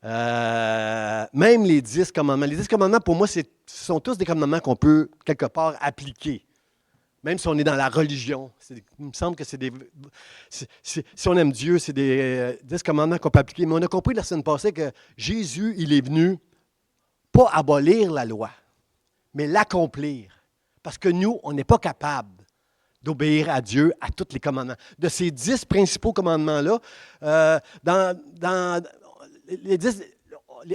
Même les 10 commandements. Les 10 commandements, pour moi, ce sont tous des commandements qu'on peut, quelque part, appliquer. Même si on est dans la religion. Il me semble que c'est des... Si on aime Dieu, c'est des 10 commandements qu'on peut appliquer. Mais on a compris la semaine passée que Jésus, il est venu pas abolir la loi, mais l'accomplir. Parce que nous, on n'est pas capable d'obéir à Dieu à tous les commandements. De ces 10 principaux commandements-là, les 10,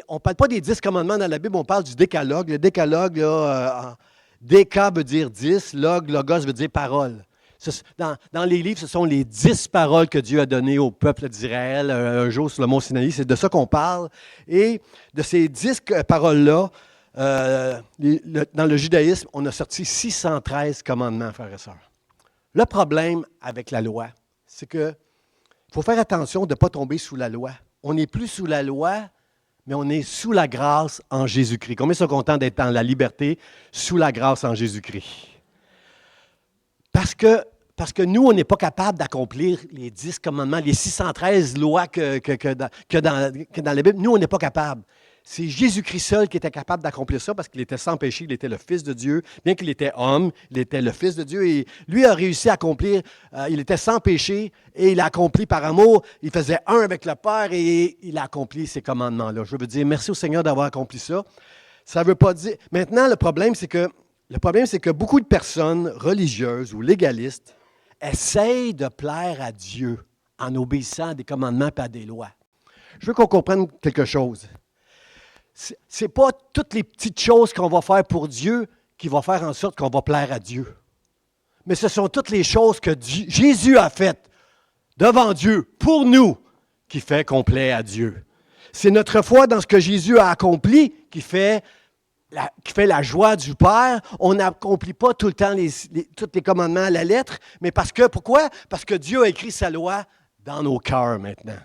on ne parle pas des 10 commandements dans la Bible, on parle du décalogue. Le décalogue, là, déca veut dire 10, logos veut dire parole. Dans les livres, ce sont les 10 paroles que Dieu a données au peuple d'Israël un jour sur le mont Sinaï. C'est de ça qu'on parle. Et de ces 10 paroles-là, dans le judaïsme, on a sorti 613 commandements, frères et sœurs. Le problème avec la loi, c'est qu'il faut faire attention de ne pas tomber sous la loi. On n'est plus sous la loi, mais on est sous la grâce en Jésus-Christ. Combien sont contents d'être dans la liberté sous la grâce en Jésus-Christ? Parce que nous, on n'est pas capable d'accomplir les 10 commandements, les 613 lois que dans la Bible. Nous, on n'est pas capable. C'est Jésus-Christ seul qui était capable d'accomplir ça parce qu'il était sans péché, il était le Fils de Dieu. Bien qu'il était homme, il était le Fils de Dieu. Et lui a réussi à accomplir, il était sans péché et il a accompli par amour. Il faisait un avec le Père et il a accompli ces commandements-là. Je veux dire, merci au Seigneur d'avoir accompli ça. Ça ne veut pas dire... Maintenant, le problème, c'est que beaucoup de personnes religieuses ou légalistes essayent de plaire à Dieu en obéissant à des commandements et à des lois. Je veux qu'on comprenne quelque chose. Ce n'est pas toutes les petites choses qu'on va faire pour Dieu qui vont faire en sorte qu'on va plaire à Dieu. Mais ce sont toutes les choses que Jésus a faites devant Dieu, pour nous, qui fait qu'on plaît à Dieu. C'est notre foi dans ce que Jésus a accompli qui fait la joie du Père. On n'accomplit pas tout le temps tous les commandements à la lettre, mais pourquoi? Parce que Dieu a écrit sa loi dans nos cœurs maintenant.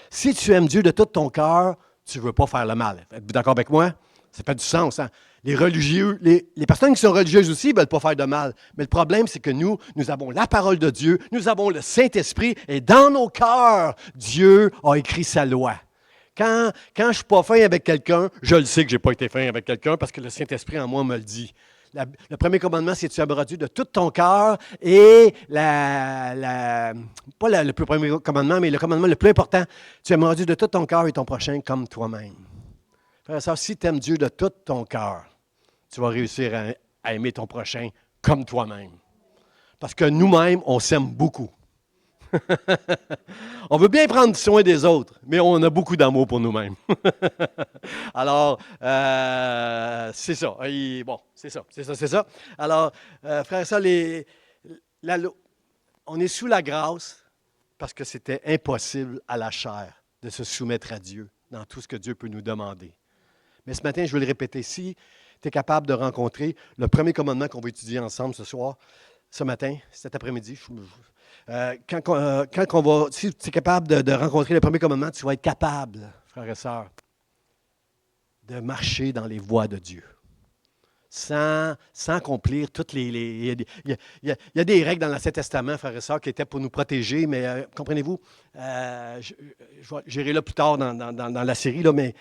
Si tu aimes Dieu de tout ton cœur, tu ne veux pas faire le mal. Êtes-vous d'accord avec moi? Ça fait du sens. Hein? Les religieux, les personnes qui sont religieuses aussi ne veulent pas faire de mal. Mais le problème, c'est que nous avons la parole de Dieu, nous avons le Saint-Esprit, et dans nos cœurs, Dieu a écrit sa loi. Quand je ne suis pas fin avec quelqu'un, je le sais que je n'ai pas été fin avec quelqu'un parce que le Saint-Esprit en moi me le dit. Le premier commandement, c'est tu aimeras Dieu de tout ton cœur et pas le premier commandement, mais le commandement le plus important, tu aimeras Dieu de tout ton cœur et ton prochain comme toi-même. Frère et sœur, si tu aimes Dieu de tout ton cœur, tu vas réussir à aimer ton prochain comme toi-même. Parce que nous-mêmes, on s'aime beaucoup. On veut bien prendre soin des autres, mais on a beaucoup d'amour pour nous-mêmes. Alors, c'est ça. C'est ça. Alors, frères et sœurs, on est sous la grâce parce que c'était impossible à la chair de se soumettre à Dieu dans tout ce que Dieu peut nous demander. Mais ce matin, je veux le répéter, si tu es capable de rencontrer le premier commandement qu'on va étudier ensemble ce matin, cet après-midi, si tu es capable de rencontrer le premier commandement, tu vas être capable, frères et sœurs, de marcher dans les voies de Dieu. Sans accomplir toutes il y a des règles dans l'Ancien Testament, frères et sœurs, qui étaient pour nous protéger, mais comprenez-vous, j'irai là plus tard dans la série, là, mais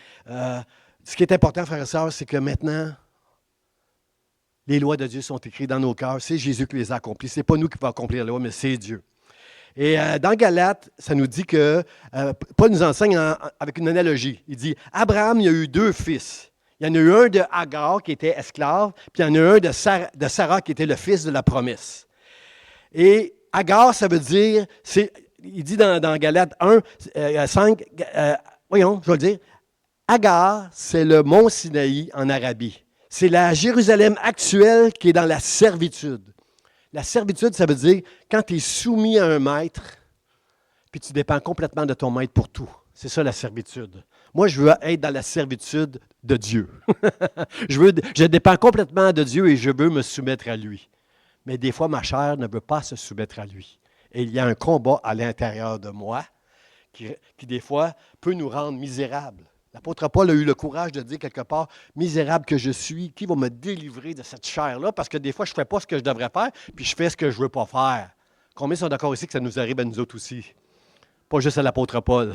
ce qui est important, frères et sœurs, c'est que maintenant, les lois de Dieu sont écrites dans nos cœurs. C'est Jésus qui les a accomplies. Ce n'est pas nous qui pouvons accomplir la loi, mais c'est Dieu. Et dans Galates, ça nous dit que Paul nous enseigne avec une analogie. Il dit, Abraham, il y a eu 2 fils. Il y en a eu un de Hagar qui était esclave, puis il y en a eu un de Sarah qui était le fils de la promesse. Et Hagar, ça veut dire, il dit dans Galates 1, 5, voyons, je vais le dire, Hagar, c'est le mont Sinaï en Arabie. C'est la Jérusalem actuelle qui est dans la servitude. La servitude, ça veut dire quand tu es soumis à un maître, puis tu dépends complètement de ton maître pour tout. C'est ça la servitude. Moi, je veux être dans la servitude de Dieu. Je dépends complètement de Dieu et je veux me soumettre à lui. Mais des fois, ma chair ne veut pas se soumettre à lui. Et il y a un combat à l'intérieur de moi qui des fois, peut nous rendre misérables. L'apôtre Paul a eu le courage de dire quelque part, « Misérable que je suis, qui va me délivrer de cette chair-là? » Parce que des fois, je ne fais pas ce que je devrais faire, puis je fais ce que je ne veux pas faire. Combien sont d'accord ici que ça nous arrive à nous autres aussi? pas juste à l'apôtre Paul.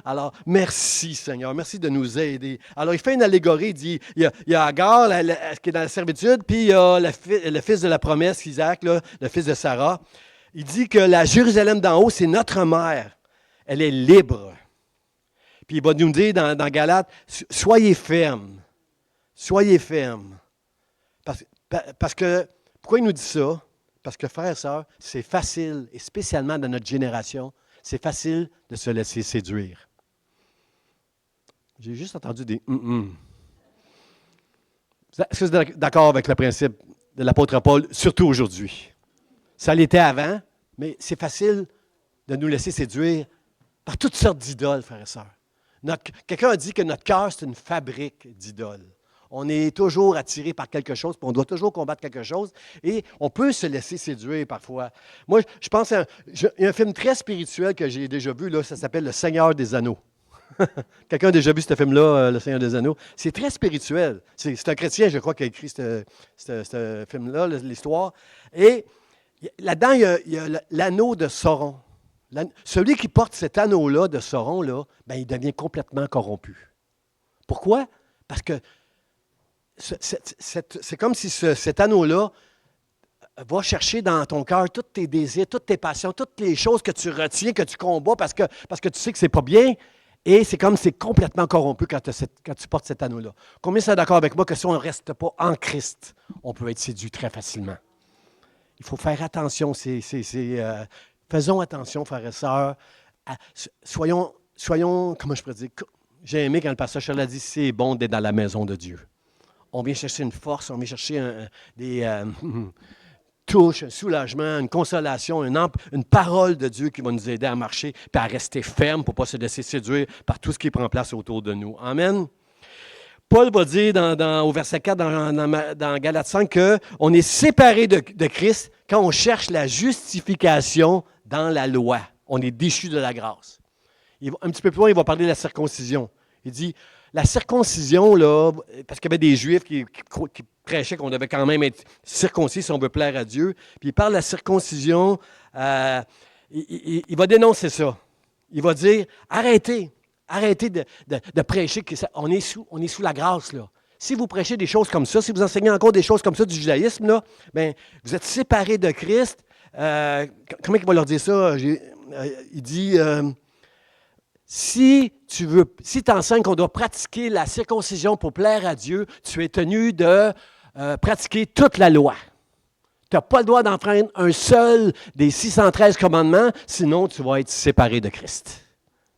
Alors, merci Seigneur, merci de nous aider. Alors, il fait une allégorie, il dit, il y a Agar qui est dans la servitude, puis il y a le fils de la promesse, Isaac, là, le fils de Sarah. Il dit que la Jérusalem d'en haut, c'est notre mère. Elle est libre. Puis il va nous dire dans Galates, soyez fermes. Soyez fermes. Parce que, pourquoi il nous dit ça? Parce que, frères et sœurs, c'est facile, et spécialement dans notre génération, c'est facile de se laisser séduire. J'ai juste entendu des Est-ce que vous êtes d'accord avec le principe de l'apôtre Paul, surtout aujourd'hui? Ça l'était avant, mais c'est facile de nous laisser séduire par toutes sortes d'idoles, frères et sœurs. Quelqu'un a dit que notre cœur, c'est une fabrique d'idoles. On est toujours attiré par quelque chose, puis on doit toujours combattre quelque chose, et on peut se laisser séduire parfois. Moi, je pense il y a un film très spirituel que j'ai déjà vu, là, ça s'appelle Le Seigneur des Anneaux. Quelqu'un a déjà vu ce film-là, Le Seigneur des Anneaux? C'est très spirituel. C'est un chrétien, je crois, qui a écrit ce film-là, l'histoire. Et là-dedans, il y a l'anneau de Sauron. Celui qui porte cet anneau-là de Sauron, là, ben, il devient complètement corrompu. Pourquoi? Parce que c'est comme si cet anneau-là va chercher dans ton cœur tous tes désirs, toutes tes passions, toutes les choses que tu retiens, que tu combats parce que tu sais que ce n'est pas bien. Et c'est comme si c'est complètement corrompu quand tu portes cet anneau-là. Combien sont d'accord avec moi que si on ne reste pas en Christ, on peut être séduit très facilement? Il faut faire attention. Faisons attention, frères et sœurs. Soyons, comment je pourrais dire, j'ai aimé quand le pasteur Charles a dit, c'est bon d'être dans la maison de Dieu. On vient chercher une force, on vient chercher des touches, un soulagement, une consolation, une parole de Dieu qui va nous aider à marcher et à rester ferme pour ne pas se laisser séduire par tout ce qui prend place autour de nous. Amen. Paul va dire au verset 4 dans Galates 5 qu'on est séparé de Christ quand on cherche la justification dans la loi. On est déchu de la grâce. Un petit peu plus loin, il va parler de la circoncision. Il dit, la circoncision, là, parce qu'il y avait des Juifs qui prêchaient qu'on devait quand même être circoncis si on veut plaire à Dieu. Puis il parle de la circoncision, il va dénoncer ça. Il va dire, arrêtez de prêcher qu'on est sous la grâce, là. Si vous prêchez des choses comme ça, si vous enseignez encore des choses comme ça du judaïsme, là, bien, vous êtes séparés de Christ. Comment il va leur dire ça? Il dit, si tu enseignes qu'on doit pratiquer la circoncision pour plaire à Dieu, tu es tenu de pratiquer toute la loi. Tu n'as pas le droit d'enfreindre un seul des 613 commandements, sinon tu vas être séparé de Christ.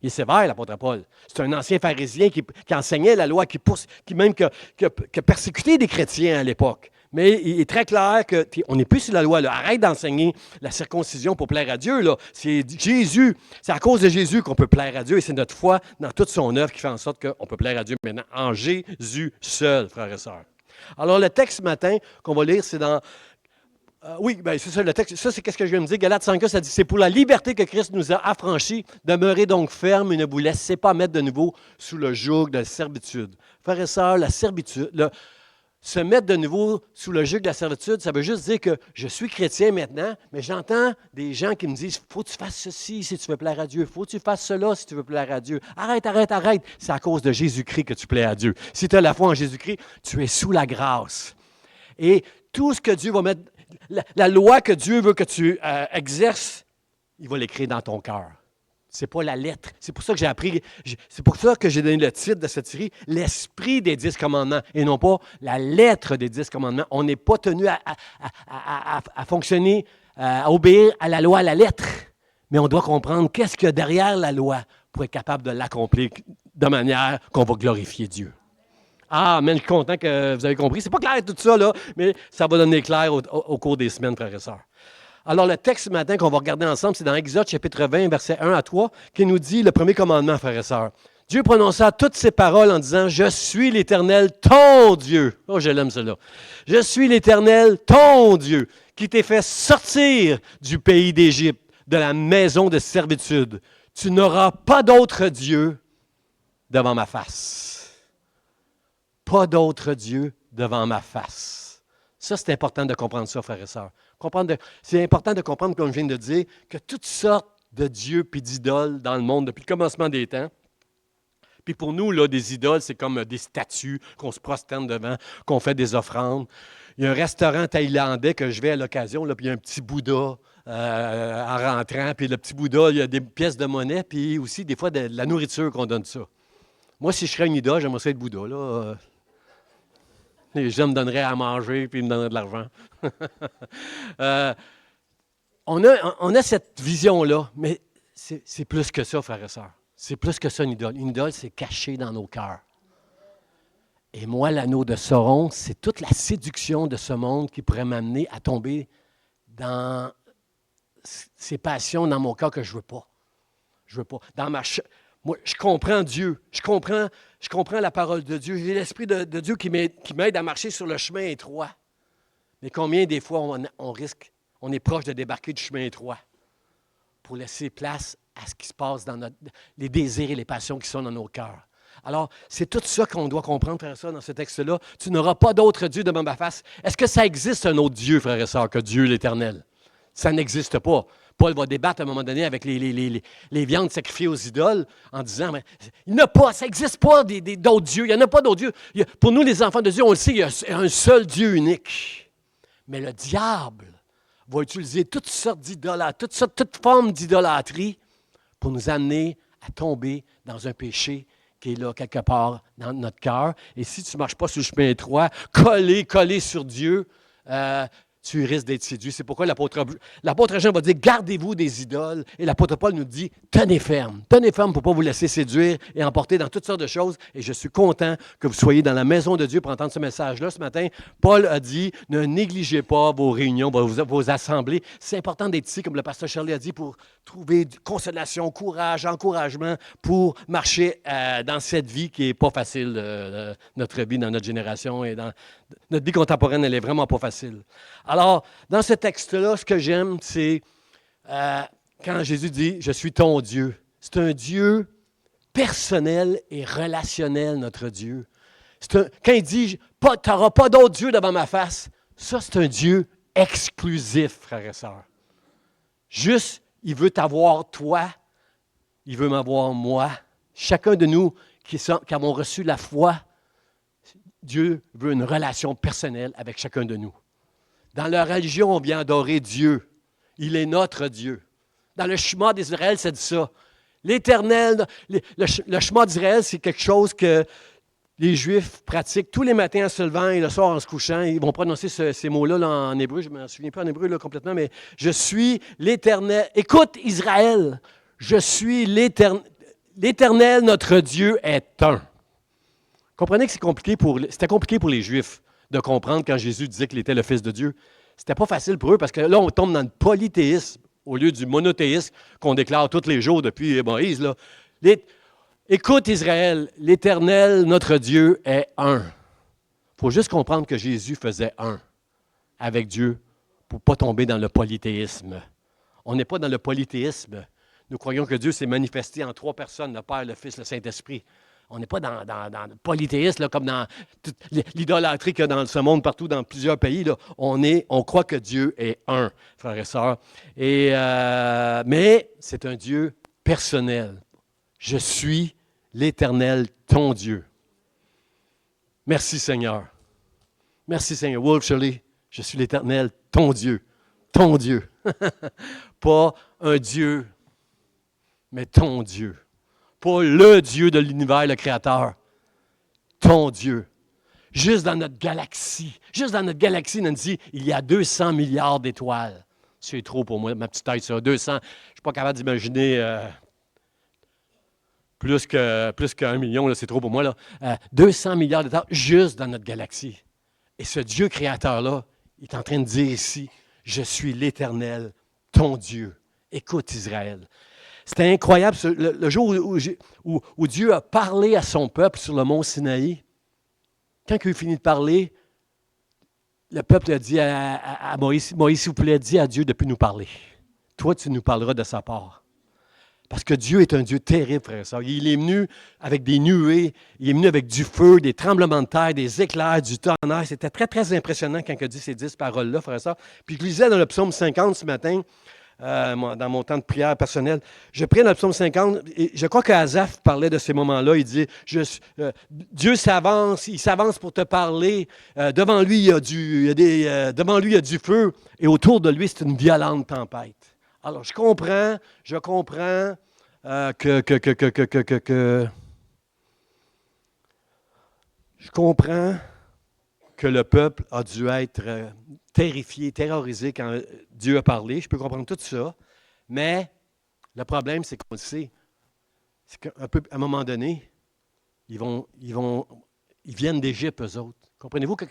Il est sévère, l'apôtre Paul. C'est un ancien pharisien qui enseignait la loi, qui a persécuté des chrétiens à l'époque. Mais il est très clair qu'on n'est plus sur la loi. Là. Arrête d'enseigner la circoncision pour plaire à Dieu. Là. C'est à cause de Jésus qu'on peut plaire à Dieu et c'est notre foi dans toute son œuvre qui fait en sorte qu'on peut plaire à Dieu maintenant en Jésus seul, frères et sœurs. Alors, le texte ce matin qu'on va lire, c'est dans... c'est ça, le texte. Ça, c'est ce que je viens de dire. Galates 5, ça dit, c'est pour la liberté que Christ nous a affranchis. Demeurez donc fermes et ne vous laissez pas mettre de nouveau sous le joug de la servitude. Frères et sœurs, la servitude, se mettre de nouveau sous le joug de la servitude, ça veut juste dire que je suis chrétien maintenant, mais j'entends des gens qui me disent, faut que tu fasses ceci si tu veux plaire à Dieu, faut que tu fasses cela si tu veux plaire à Dieu. Arrête. C'est à cause de Jésus-Christ que tu plais à Dieu. Si tu as la foi en Jésus-Christ, tu es sous la grâce. Et tout ce que Dieu va mettre... La loi que Dieu veut que tu exerces, il va l'écrire dans ton cœur. Ce n'est pas la lettre. C'est pour ça que c'est pour ça que j'ai donné le titre de cette série, l'esprit des 10 commandements, et non pas la lettre des 10 commandements. On n'est pas tenu à fonctionner, à obéir à la loi à la lettre, mais on doit comprendre qu'est-ce qu'il y a derrière la loi pour être capable de l'accomplir de manière qu'on va glorifier Dieu. Ah, mais je suis content que vous avez compris. C'est pas clair tout ça, là, mais ça va donner clair au cours des semaines, frères et sœurs. Alors, le texte ce matin qu'on va regarder ensemble, c'est dans Exode, chapitre 20, versets 1 à 3, qui nous dit le premier commandement, frères et sœurs. Dieu prononça toutes ces paroles en disant « Je suis l'Éternel, ton Dieu. » Oh, je l'aime cela. « Je suis l'Éternel, ton Dieu, qui t'ai fait sortir du pays d'Égypte, de la maison de servitude. Tu n'auras pas d'autre Dieu devant ma face. » Pas d'autre Dieu devant ma face. Ça, c'est important de comprendre ça, frères et sœurs. C'est important de comprendre, comme je viens de dire, que toutes sortes de dieux puis d'idoles dans le monde depuis le commencement des temps. Puis pour nous, là, des idoles, c'est comme des statues qu'on se prosterne devant, qu'on fait des offrandes. Il y a un restaurant thaïlandais que je vais à l'occasion, là, puis il y a un petit Bouddha en rentrant. Puis le petit Bouddha, il y a des pièces de monnaie, puis aussi des fois de la nourriture qu'on donne ça. Moi, si je serais une idole, j'aimerais ça être Bouddha. Là. Les gens me donneraient à manger, puis ils me donneraient de l'argent. On a cette vision-là, mais c'est plus que ça, frères et sœurs. C'est plus que ça, une idole. Une idole, c'est caché dans nos cœurs. Et moi, l'anneau de Sauron, c'est toute la séduction de ce monde qui pourrait m'amener à tomber dans ces passions dans mon cœur que je ne veux pas. Je veux pas. Moi, je comprends Dieu. Je comprends la parole de Dieu. J'ai l'Esprit de Dieu qui m'aide à marcher sur le chemin étroit. Mais combien des fois on est proche de débarquer du chemin étroit pour laisser place à ce qui se passe dans les désirs et les passions qui sont dans nos cœurs. Alors, c'est tout ça qu'on doit comprendre, frère et sœurs, dans ce texte-là. Tu n'auras pas d'autre Dieu devant ma face. Est-ce que ça existe un autre Dieu, frère et sœurs, que Dieu l'Éternel? Ça n'existe pas. Paul va débattre à un moment donné avec les viandes sacrifiées aux idoles en disant, mais, il n'y a pas, ça n'existe pas d'autres dieux. Il n'y en a pas d'autres dieux. Pour nous, les enfants de Dieu, on le sait, il y a un seul Dieu unique. Mais le diable va utiliser toutes sortes d'idolâtries, toutes formes d'idolâtrie pour nous amener à tomber dans un péché qui est là quelque part dans notre cœur. Et si tu ne marches pas sur le chemin étroit, collé sur Dieu, tu risques d'être séduit. C'est pourquoi l'apôtre Jean va dire, gardez-vous des idoles. Et l'apôtre Paul nous dit, tenez ferme pour ne pas vous laisser séduire et emporter dans toutes sortes de choses. Et je suis content que vous soyez dans la maison de Dieu pour entendre ce message-là ce matin. Paul a dit, ne négligez pas vos réunions, vos assemblées. C'est important d'être ici, comme le pasteur Shirley a dit, pour trouver consolation, courage, encouragement, pour marcher dans cette vie qui n'est pas facile, notre vie dans notre génération et dans notre vie contemporaine, elle n'est vraiment pas facile. Alors, dans ce texte-là, ce que j'aime, c'est quand Jésus dit « Je suis ton Dieu ». C'est un Dieu personnel et relationnel, notre Dieu. Quand il dit « Tu n'auras pas d'autre Dieu devant ma face », ça, c'est un Dieu exclusif, frères et sœurs. Juste, il veut t'avoir toi, il veut m'avoir moi. Chacun de nous qui avons reçu la foi, Dieu veut une relation personnelle avec chacun de nous. Dans la religion, on vient adorer Dieu. Il est notre Dieu. Dans le chemin d'Israël, c'est ça. L'Éternel, le chemin d'Israël, c'est quelque chose que les Juifs pratiquent tous les matins en se levant et le soir en se couchant. Ils vont prononcer ces mots-là là, en hébreu. Je ne me souviens pas en hébreu là, complètement, mais « Je suis l'Éternel ». Écoute, Israël, je suis l'Éternel. L'Éternel, notre Dieu, est un. Comprenez que c'était compliqué pour les Juifs de comprendre quand Jésus disait qu'il était le Fils de Dieu. C'était pas facile pour eux parce que là, on tombe dans le polythéisme au lieu du monothéisme qu'on déclare tous les jours depuis Moïse. Là. Écoute Israël, l'Éternel, notre Dieu, est un. Il faut juste comprendre que Jésus faisait un avec Dieu pour ne pas tomber dans le polythéisme. On n'est pas dans le polythéisme. Nous croyons que Dieu s'est manifesté en trois personnes, le Père, le Fils, le Saint-Esprit. On n'est pas dans le polythéisme, là, comme dans l'idolâtrie qu'il y a dans ce monde, partout dans plusieurs pays. Là. On croit que Dieu est un, frères et sœurs. Mais c'est un Dieu personnel. Je suis l'Éternel, ton Dieu. Merci Seigneur. Merci Seigneur. Wolf Shirley, je suis l'Éternel, ton Dieu. Ton Dieu. Pas un Dieu, mais ton Dieu. Pas le Dieu de l'univers, le Créateur. Ton Dieu. Juste dans notre galaxie, Nancy, il y a 200 milliards d'étoiles. C'est trop pour moi, ma petite tête, ça. 200, je ne suis pas capable d'imaginer plus qu'un million, là, c'est trop pour moi. Là. 200 milliards d'étoiles juste dans notre galaxie. Et ce Dieu créateur-là, il est en train de dire ici, je suis l'Éternel, ton Dieu. Écoute Israël. C'était incroyable, le jour où Dieu a parlé à son peuple sur le mont Sinaï. Quand il a fini de parler, le peuple a dit à Moïse, « Moïse, s'il vous plaît, dis à Dieu de ne plus nous parler. Toi, tu nous parleras de sa part. » Parce que Dieu est un Dieu terrible, frère et sœurs. Il est venu avec des nuées, il est venu avec du feu, des tremblements de terre, des éclairs, du tonnerre. C'était très, très impressionnant quand il a dit ces 10 paroles-là, frère et sœurs. Puis je lisais dans le psaume 50 ce matin, dans mon temps de prière personnel. Je prie dans le psaume 50, et je crois qu'Asaph parlait de ces moments-là. Il dit, Dieu s'avance, il s'avance pour te parler. Devant lui, devant lui, il y a du feu, et autour de lui, c'est une violente tempête. Alors, je comprends je comprends que le peuple a dû être terrifié, terrorisé quand Dieu a parlé. Je peux comprendre tout ça. Mais le problème, c'est qu'on le sait. C'est qu'à un moment donné, ils viennent d'Égypte, eux autres. Comprenez-vous que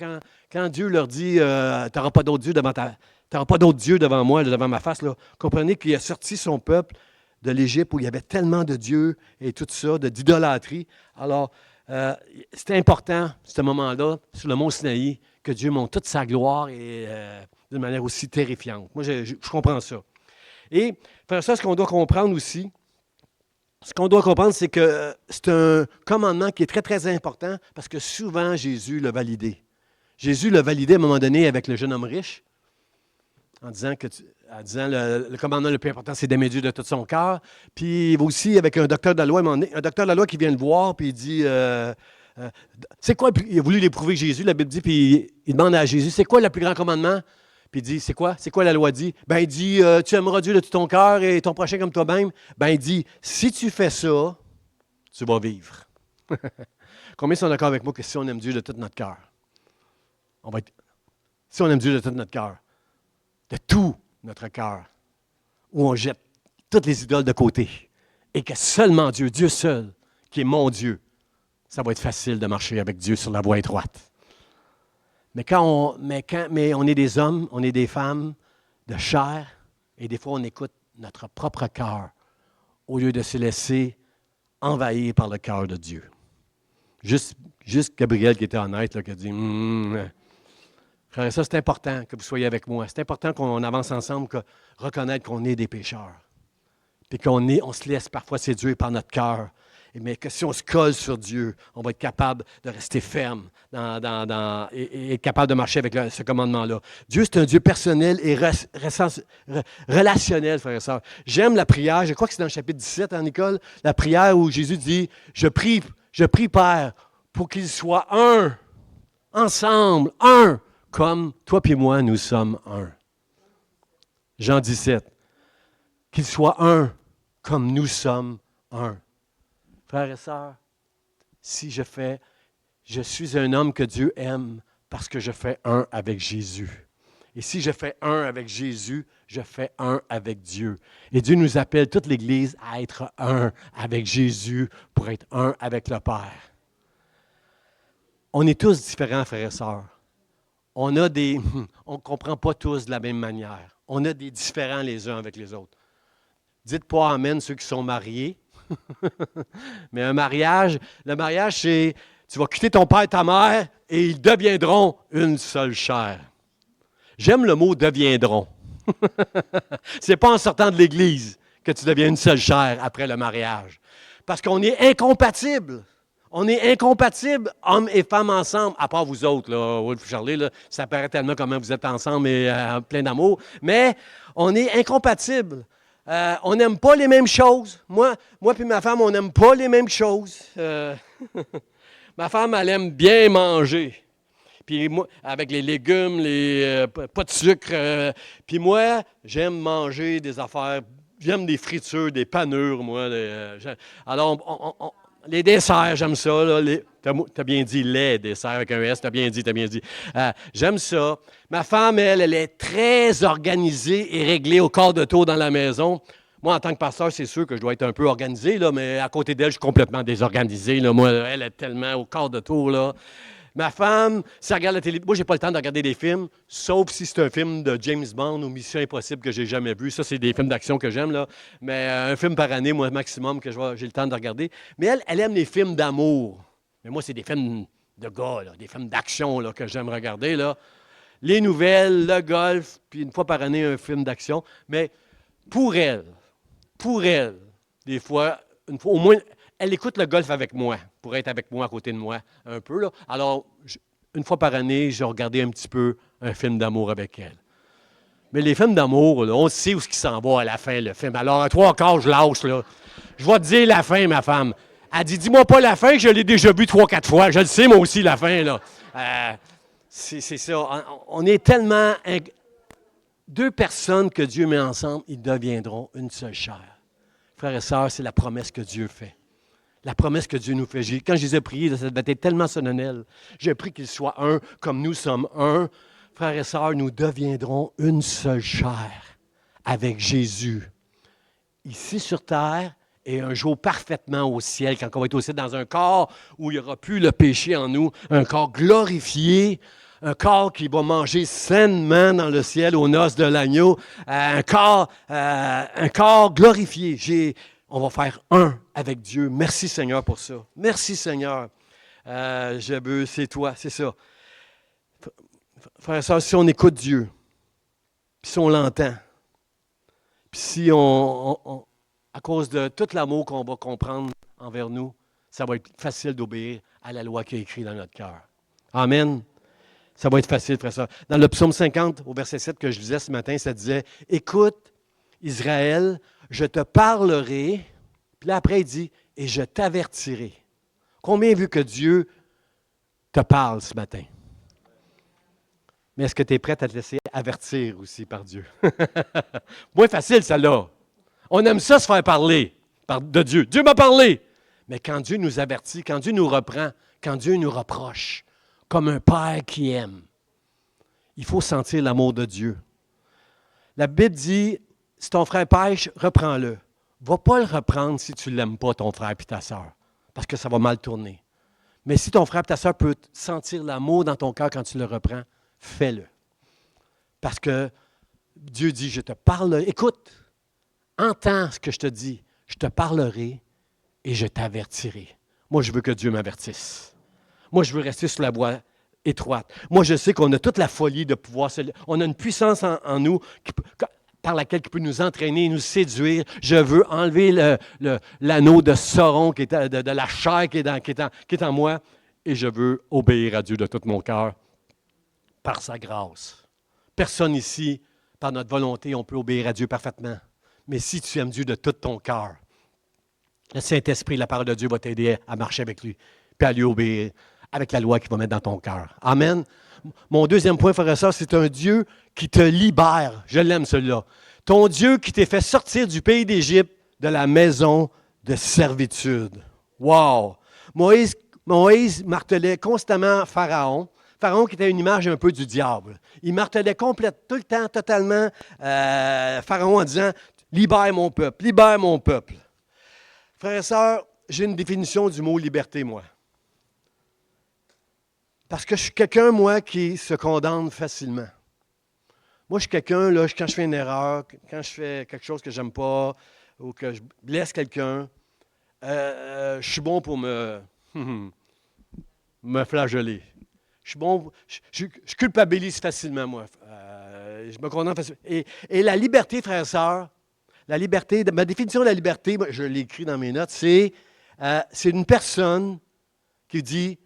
quand Dieu leur dit tu n'auras pas d'autres dieux t'auras pas d'autres dieux devant moi, devant ma face, là, comprenez qu'il a sorti son peuple de l'Égypte où il y avait tellement de dieux et tout ça, d'idolâtrie. Alors, c'était important, ce moment-là, sur le mont Sinaï, que Dieu montre toute sa gloire et d'une manière aussi terrifiante. Moi, je comprends ça. Et, faire ça, ce qu'on doit comprendre aussi, c'est que c'est un commandement qui est très, très important parce que souvent, Jésus l'a validé. Jésus l'a validé à un moment donné avec le jeune homme riche, en disant que le commandement le plus important, c'est d'aimer Dieu de tout son cœur. Puis aussi avec un docteur de la loi, un docteur de la loi qui vient le voir, puis il dit, c'est quoi, il a voulu l'éprouver Jésus, la Bible dit, puis il demande à Jésus, c'est quoi le plus grand commandement? Puis il dit, c'est quoi? C'est quoi la loi dit? Ben, il dit, tu aimeras Dieu de tout ton cœur et ton prochain comme toi-même. Ben, il dit, si tu fais ça, tu vas vivre. Combien sont d'accord avec moi que si on aime Dieu de tout notre cœur, si on aime Dieu de tout notre cœur, de tout notre cœur, où on jette toutes les idoles de côté, et que seulement Dieu, Dieu seul, qui est mon Dieu, ça va être facile de marcher avec Dieu sur la voie étroite. Mais on est des hommes, on est des femmes de chair, et des fois on écoute notre propre cœur au lieu de se laisser envahir par le cœur de Dieu. Juste Gabriel qui était honnête, là, qui a dit frère, ça c'est important que vous soyez avec moi. C'est important qu'on avance ensemble, reconnaître qu'on est des pécheurs. Puis on se laisse parfois séduire par notre cœur. Mais que si on se colle sur Dieu, on va être capable de rester ferme et être capable de marcher avec ce commandement-là. Dieu, c'est un Dieu personnel et relationnel, frères et sœurs. J'aime la prière, je crois que c'est dans le chapitre 17, hein, Nicole, la prière où Jésus dit, je prie, Père, pour qu'ils soient un, ensemble, un, comme toi et moi, nous sommes un. Jean 17, qu'ils soient un, comme nous sommes un. Frères et sœurs, si je suis un homme que Dieu aime parce que je fais un avec Jésus. Et si je fais un avec Jésus, je fais un avec Dieu. Et Dieu nous appelle, toute l'Église, à être un avec Jésus pour être un avec le Père. On est tous différents, frères et sœurs. On ne comprend pas tous de la même manière. On a des différends les uns avec les autres. Dites pas amen ceux qui sont mariés. Mais le mariage, c'est tu vas quitter ton père et ta mère et ils deviendront une seule chair. J'aime le mot deviendront. C'est pas en sortant de l'Église que tu deviens une seule chair après le mariage. Parce qu'on est incompatibles. On est incompatibles, hommes et femmes ensemble, à part vous autres, là, Wolf et Charlie, là, ça paraît tellement comment vous êtes ensemble et plein d'amour. Mais on est incompatibles. On n'aime pas les mêmes choses. Moi et ma femme, on n'aime pas les mêmes choses. Ma femme, elle aime bien manger. Puis moi, avec les légumes, pas de sucre. Puis moi, j'aime manger des affaires. J'aime des fritures, des panures, moi. Alors, les desserts, j'aime ça. T'as bien dit les desserts avec un S, t'as bien dit. J'aime ça. Ma femme, elle est très organisée et réglée au quart de tour dans la maison. Moi, en tant que pasteur, c'est sûr que je dois être un peu organisé, là, mais à côté d'elle, je suis complètement désorganisé. Là. Moi, elle est tellement au quart de tour. Là. Ma femme, si elle regarde la télé, moi, j'ai pas le temps de regarder des films, sauf si c'est un film de James Bond ou Mission Impossible que j'ai jamais vu. Ça, c'est des films d'action que j'aime, là. Mais un film par année, moi, maximum, que j'ai le temps de regarder. Mais elle aime les films d'amour. Mais moi, c'est des films de gars, là, des films d'action là, que j'aime regarder. Là. Les nouvelles, le golf, puis une fois par année, un film d'action. Mais pour elle, des fois, au moins, elle écoute le golf avec moi, pour être avec moi, à côté de moi, un peu. Là. Alors, une fois par année, je regardais un petit peu un film d'amour avec elle. Mais les films d'amour, là, on sait où ce qui s'en va à la fin, le film. Alors, à 3 quarts, je lâche, là. Je vais te dire la fin, ma femme. Elle dit, dis-moi pas la fin, je l'ai déjà vu 3, 4 fois. Je le sais, moi aussi, la fin, là. C'est ça. On est tellement... Deux personnes que Dieu met ensemble, ils deviendront une seule chair. Frères et sœurs, c'est la promesse que Dieu fait. La promesse que Dieu nous fait. Quand je les ai priés, ça devait être tellement solennel. J'ai pris qu'ils soient un comme nous sommes un. Frères et sœurs, nous deviendrons une seule chair avec Jésus. Ici sur terre et un jour parfaitement au ciel, quand on va être aussi dans un corps où il n'y aura plus le péché en nous, un corps glorifié, un corps qui va manger sainement dans le ciel aux noces de l'agneau, un corps glorifié. On va faire un avec Dieu. Merci Seigneur pour ça. Merci Seigneur. C'est toi, c'est ça. Frères et sœurs, si on écoute Dieu, puis si on l'entend, puis si à cause de tout l'amour qu'on va comprendre envers nous, ça va être facile d'obéir à la loi qui est écrite dans notre cœur. Amen. Ça va être facile, frère et sœurs. Dans le psaume 50, au verset 7 que je lisais ce matin, ça disait « Écoute, Israël, je te parlerai. » Puis là, après, il dit « Et je t'avertirai. » Combien vu que Dieu te parle ce matin? Mais est-ce que tu es prêt à te laisser avertir aussi par Dieu? Moins facile, celle-là. On aime ça se faire parler de Dieu. Dieu m'a parlé. Mais quand Dieu nous avertit, quand Dieu nous reprend, quand Dieu nous reproche, comme un père qui aime, il faut sentir l'amour de Dieu. La Bible dit, si ton frère pêche, reprends-le. Va pas le reprendre si tu ne l'aimes pas, ton frère et ta sœur, parce que ça va mal tourner. Mais si ton frère et ta sœur peuvent sentir l'amour dans ton cœur quand tu le reprends, fais-le. Parce que Dieu dit, je te parle, écoute, entends ce que je te dis, je te parlerai et je t'avertirai. Moi, je veux que Dieu m'avertisse. Moi, je veux rester sur la voie étroite. Moi, je sais qu'on a toute la folie de pouvoir on a une puissance en nous par laquelle il peut nous entraîner, nous séduire. Je veux enlever l'anneau de Sauron qui est de la chair qui est en moi et je veux obéir à Dieu de tout mon cœur par sa grâce. Personne ici, par notre volonté, on peut obéir à Dieu parfaitement. Mais si tu aimes Dieu de tout ton cœur, le Saint-Esprit, la parole de Dieu va t'aider à marcher avec lui, puis à lui obéir avec la loi qu'il va mettre dans ton cœur. Amen. Mon deuxième point, frère et sœur, c'est un Dieu qui te libère. Je l'aime, celui-là. Ton Dieu qui t'a fait sortir du pays d'Égypte, de la maison de servitude. Wow! Moïse martelait constamment Pharaon. Pharaon qui était une image un peu du diable. Il martelait tout le temps, totalement, Pharaon en disant « Libère mon peuple, libère mon peuple ». Frères et sœurs, j'ai une définition du mot « liberté », moi. Parce que je suis quelqu'un, moi, qui se condamne facilement. Moi, je suis quelqu'un, là, quand je fais une erreur, quand je fais quelque chose que j'aime pas, ou que je blesse quelqu'un, je suis bon pour me flageller. Je suis bon, je culpabilise facilement, moi. Je me condamne facilement. Et la liberté, frères et sœurs, la liberté, ma définition de la liberté, je l'ai écrit dans mes notes, c'est une personne qui dit,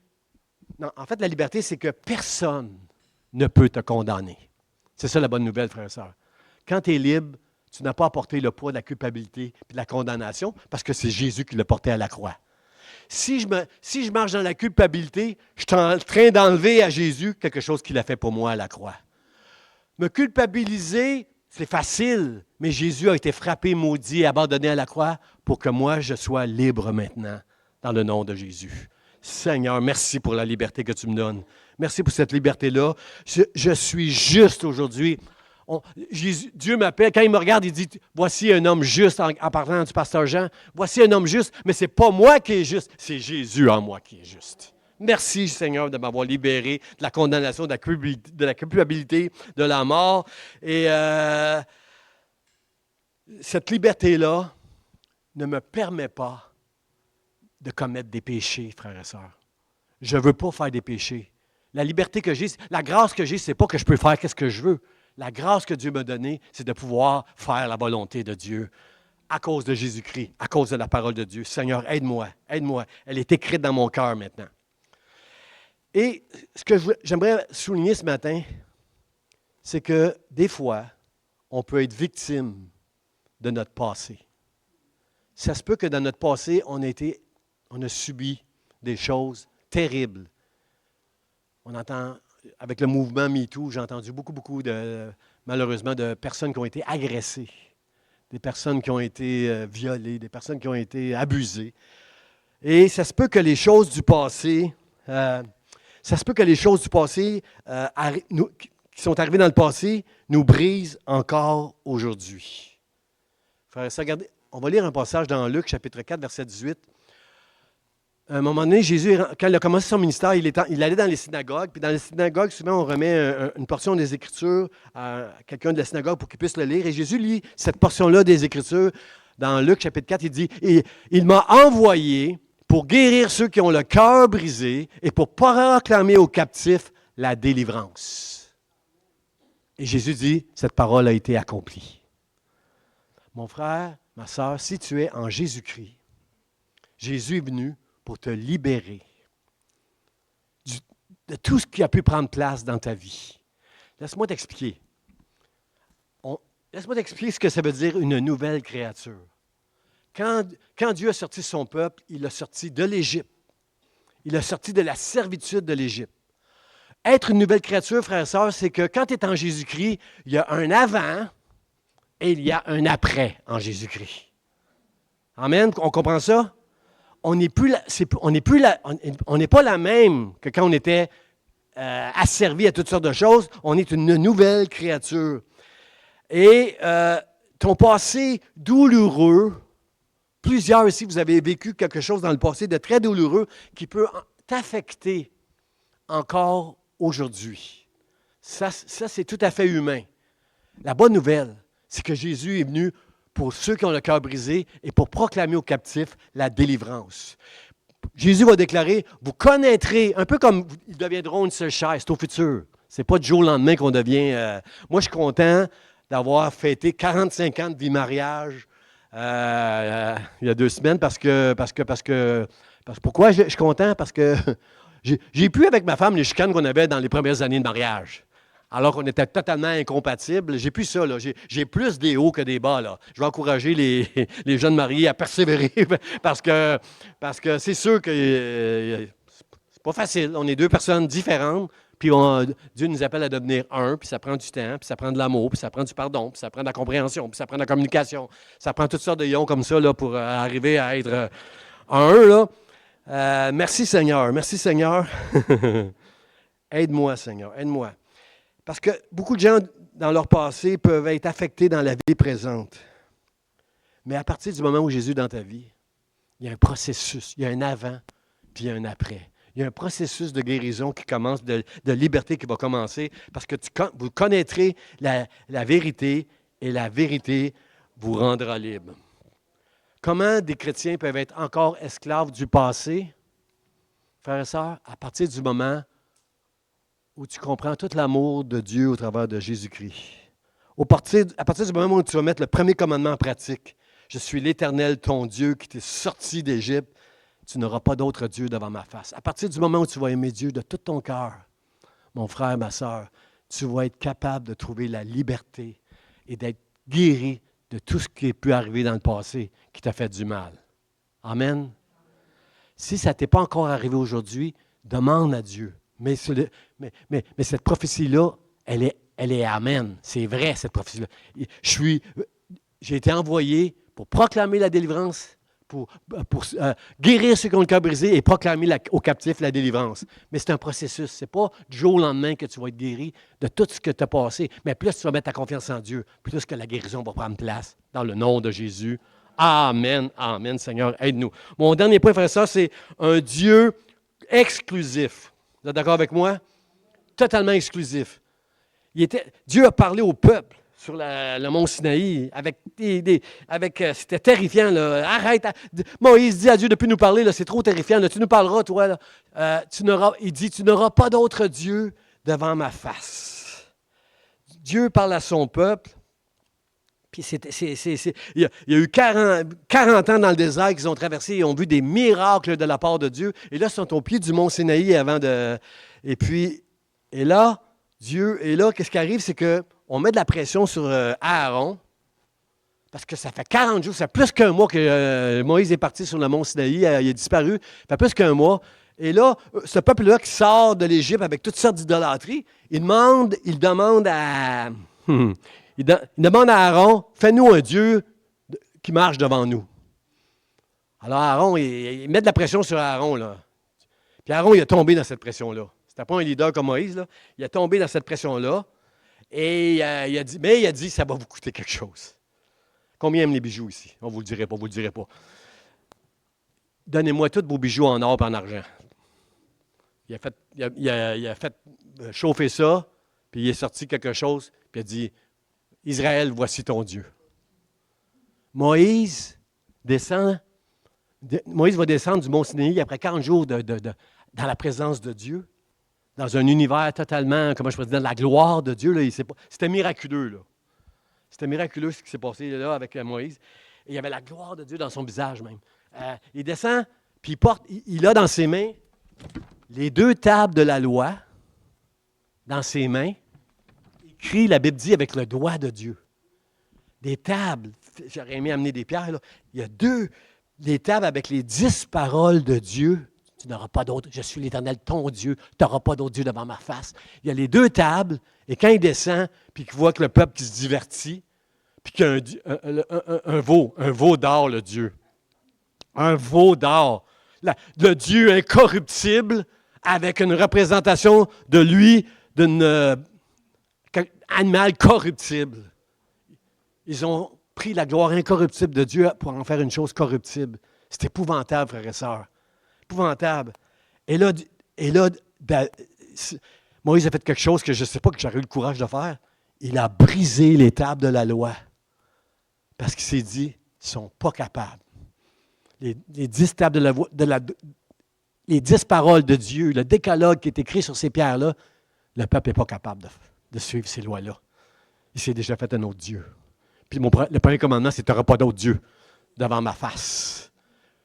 non, en fait, la liberté, c'est que personne ne peut te condamner. C'est ça la bonne nouvelle, frères et sœurs. Quand tu es libre, tu n'as pas à porter le poids de la culpabilité et de la condamnation parce que c'est Jésus qui l'a porté à la croix. Si je marche dans la culpabilité, je suis en train d'enlever à Jésus quelque chose qu'il a fait pour moi à la croix. Me culpabiliser, c'est facile, mais Jésus a été frappé, maudit et abandonné à la croix pour que moi, je sois libre maintenant, dans le nom de Jésus. Seigneur, merci pour la liberté que tu me donnes. Merci pour cette liberté-là. Je suis juste aujourd'hui. Dieu m'appelle, quand il me regarde, il dit, voici un homme juste, en parlant du pasteur Jean, voici un homme juste, mais ce n'est pas moi qui est juste, c'est Jésus en moi qui est juste. Merci Seigneur de m'avoir libéré de la condamnation, de la culpabilité, de la mort. Et cette liberté-là ne me permet pas de commettre des péchés, frères et sœurs. Je ne veux pas faire des péchés. La liberté que j'ai, la grâce que j'ai, ce n'est pas que je peux faire ce que je veux. La grâce que Dieu m'a donnée, c'est de pouvoir faire la volonté de Dieu à cause de Jésus-Christ, à cause de la parole de Dieu. Seigneur, aide-moi, aide-moi. Elle est écrite dans mon cœur maintenant. Et ce que j'aimerais souligner ce matin, c'est que des fois, on peut être victime de notre passé. Ça se peut que dans notre passé, on a subi des choses terribles. On entend, avec le mouvement MeToo, j'ai entendu beaucoup malheureusement, de personnes qui ont été agressées, des personnes qui ont été violées, des personnes qui ont été abusées. Et ça se peut que les choses du passé, qui sont arrivées dans le passé, nous brisent encore aujourd'hui. Frères et sœurs, regardez, on va lire un passage dans Luc, chapitre 4, verset 18. À un moment donné, Jésus, quand il a commencé son ministère, il allait dans les synagogues. Puis dans les synagogues, souvent, on remet une portion des Écritures à quelqu'un de la synagogue pour qu'il puisse le lire. Et Jésus lit cette portion-là des Écritures dans Luc, chapitre 4. Il dit, « Il m'a envoyé pour guérir ceux qui ont le cœur brisé et pour proclamer aux captifs la délivrance. » Et Jésus dit, « Cette parole a été accomplie. » Mon frère, ma sœur, si tu es en Jésus-Christ, Jésus est venu pour te libérer de tout ce qui a pu prendre place dans ta vie. Laisse-moi t'expliquer. Laisse-moi t'expliquer ce que ça veut dire une nouvelle créature. Quand Dieu a sorti son peuple, il l'a sorti de l'Égypte. Il l'a sorti de la servitude de l'Égypte. Être une nouvelle créature, frères et sœurs, c'est que quand tu es en Jésus-Christ, il y a un avant et il y a un après en Jésus-Christ. Amen? On comprend ça? On n'est pas la même que quand on était asservi à toutes sortes de choses. On est une nouvelle créature. Et ton passé douloureux, plusieurs ici, vous avez vécu quelque chose dans le passé de très douloureux qui peut t'affecter encore aujourd'hui. Ça c'est tout à fait humain. La bonne nouvelle, c'est que Jésus est venu pour ceux qui ont le cœur brisé et pour proclamer aux captifs la délivrance. Jésus va déclarer, vous connaîtrez, un peu comme ils deviendront une seule chair, c'est au futur. Ce n'est pas du jour au lendemain qu'on devient... moi, je suis content d'avoir fêté 45 ans de vie mariage il y a 2 semaines pourquoi je suis content? Parce que j'ai pu avec ma femme les chicanes qu'on avait dans les premières années de mariage. Alors qu'on était totalement incompatibles. J'ai plus ça, là. J'ai plus des hauts que des bas, là. Je vais encourager les jeunes mariés à persévérer parce que c'est sûr que c'est pas facile. On est 2 personnes différentes, puis Dieu nous appelle à devenir un, puis ça prend du temps, puis ça prend de l'amour, puis ça prend du pardon, puis ça prend de la compréhension, puis ça prend de la communication. Ça prend toutes sortes de ions comme ça là, pour arriver à être un, là. Merci Seigneur, merci Seigneur. Aide-moi Seigneur, aide-moi. Parce que beaucoup de gens, dans leur passé, peuvent être affectés dans la vie présente. Mais à partir du moment où Jésus est dans ta vie, il y a un processus, il y a un avant, puis il y a un après. Il y a un processus de guérison qui commence, de liberté qui va commencer, parce que vous connaîtrez la vérité, et la vérité vous rendra libre. Comment des chrétiens peuvent être encore esclaves du passé? Frères et sœurs, à partir du moment où tu comprends tout l'amour de Dieu au travers de Jésus-Christ. À partir du moment où tu vas mettre le premier commandement en pratique, « Je suis l'Éternel, ton Dieu, qui t'est sorti d'Égypte, tu n'auras pas d'autre Dieu devant ma face. » À partir du moment où tu vas aimer Dieu de tout ton cœur, mon frère, ma sœur, tu vas être capable de trouver la liberté et d'être guéri de tout ce qui a pu arriver dans le passé qui t'a fait du mal. Amen. Si ça ne t'est pas encore arrivé aujourd'hui, demande à Dieu. Mais cette prophétie-là, elle est amen. C'est vrai, cette prophétie-là. J'ai été envoyé pour proclamer la délivrance, pour guérir ceux qui ont le cœur brisé et proclamer aux captifs la délivrance. Mais c'est un processus. Ce n'est pas du jour au lendemain que tu vas être guéri de tout ce que tu as passé. Mais plus tu vas mettre ta confiance en Dieu, plus que la guérison va prendre place dans le nom de Jésus. Amen. Amen, Seigneur. Aide-nous. Mon dernier point, frère, ça, c'est un Dieu exclusif. Vous êtes d'accord avec moi? Totalement exclusif. Dieu a parlé au peuple sur le mont Sinaï avec c'était terrifiant. Là. Arrête. Moïse dit à Dieu de ne plus nous parler, là, c'est trop terrifiant. Là, tu nous parleras, toi. Là. Il dit, tu n'auras pas d'autre Dieu devant ma face. Dieu parle à son peuple. Puis il y a eu 40 ans dans le désert qu'ils ont traversé et ont vu des miracles de la part de Dieu. Et là, ils sont au pied du mont Sinaï Et là, Dieu, et là, qu'est-ce qui arrive? C'est qu'on on met de la pression sur Aaron, parce que ça fait 40 jours, ça fait plus qu'un mois que Moïse est parti sur le mont Sinaï, il a disparu, ça fait plus qu'un mois. Et là, ce peuple-là qui sort de l'Égypte avec toutes sortes d'idolâtries, il demande à Aaron, fais-nous un Dieu qui marche devant nous. Alors Aaron, il met de la pression sur Aaron, là. Puis Aaron, il a tombé dans cette pression-là. C'était pas un leader comme Moïse, là. Il a tombé dans cette pression-là. Et il a dit, ça va vous coûter quelque chose. Combien aiment les bijoux ici? On ne vous le dirait pas, vous le direz pas. Donnez-moi tous vos bijoux en or et en argent. Il a fait chauffer ça, puis il est sorti quelque chose, puis il a dit, Israël, voici ton Dieu. Moïse va descendre du mont Sinaï après 40 jours dans la présence de Dieu, dans un univers totalement, comment je peux dire, dans la gloire de Dieu. Là, c'était miraculeux. Là. C'était miraculeux ce qui s'est passé là avec Moïse. Et il y avait la gloire de Dieu dans son visage même. Il descend, puis il a dans ses mains les 2 tables de la loi, dans ses mains, écrit, la Bible dit, avec le doigt de Dieu. Des tables, j'aurais aimé amener des pierres, là. Il y a des tables avec les 10 paroles de Dieu. Tu n'auras pas d'autre, je suis l'Éternel, ton Dieu, tu n'auras pas d'autre Dieu devant ma face. Il y a les 2 tables, et quand il descend, puis qu'il voit que le peuple qui se divertit, puis qu'il y a un veau d'or, le Dieu. Un veau d'or. Le Dieu incorruptible, avec une représentation de lui, d'un animal corruptible. Ils ont pris la gloire incorruptible de Dieu pour en faire une chose corruptible. C'est épouvantable, frères et sœurs. Épouvantable. Et là, Moïse a fait quelque chose que je ne sais pas que j'aurais eu le courage de faire. Il a brisé les tables de la loi. Parce qu'il s'est dit, ils ne sont pas capables. Les 10 tables les 10 paroles de Dieu, le décalogue qui est écrit sur ces pierres-là, le peuple n'est pas capable de suivre ces lois-là. Il s'est déjà fait un autre Dieu. Puis le premier commandement, c'est « tu n'auras pas d'autre Dieu devant ma face ».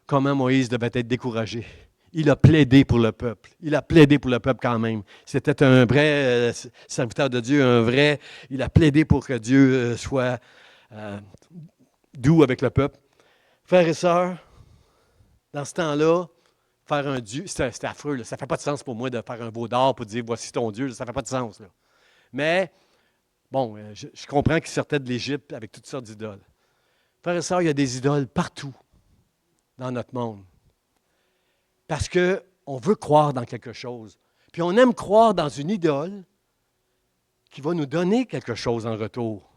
Comment Moïse devait être découragé. Il a plaidé pour le peuple. Il a plaidé pour le peuple quand même. C'était un vrai serviteur de Dieu, il a plaidé pour que Dieu soit doux avec le peuple. Frères et sœurs, dans ce temps-là, faire un Dieu, c'était affreux. Là. Ça ne fait pas de sens pour moi de faire un veau d'or pour dire « voici ton Dieu ». Ça ne fait pas de sens. Là. Mais, bon, je comprends qu'ils sortaient de l'Égypte avec toutes sortes d'idoles. Frères et sœurs, il y a des idoles partout dans notre monde. Parce qu'on veut croire dans quelque chose. Puis on aime croire dans une idole qui va nous donner quelque chose en retour.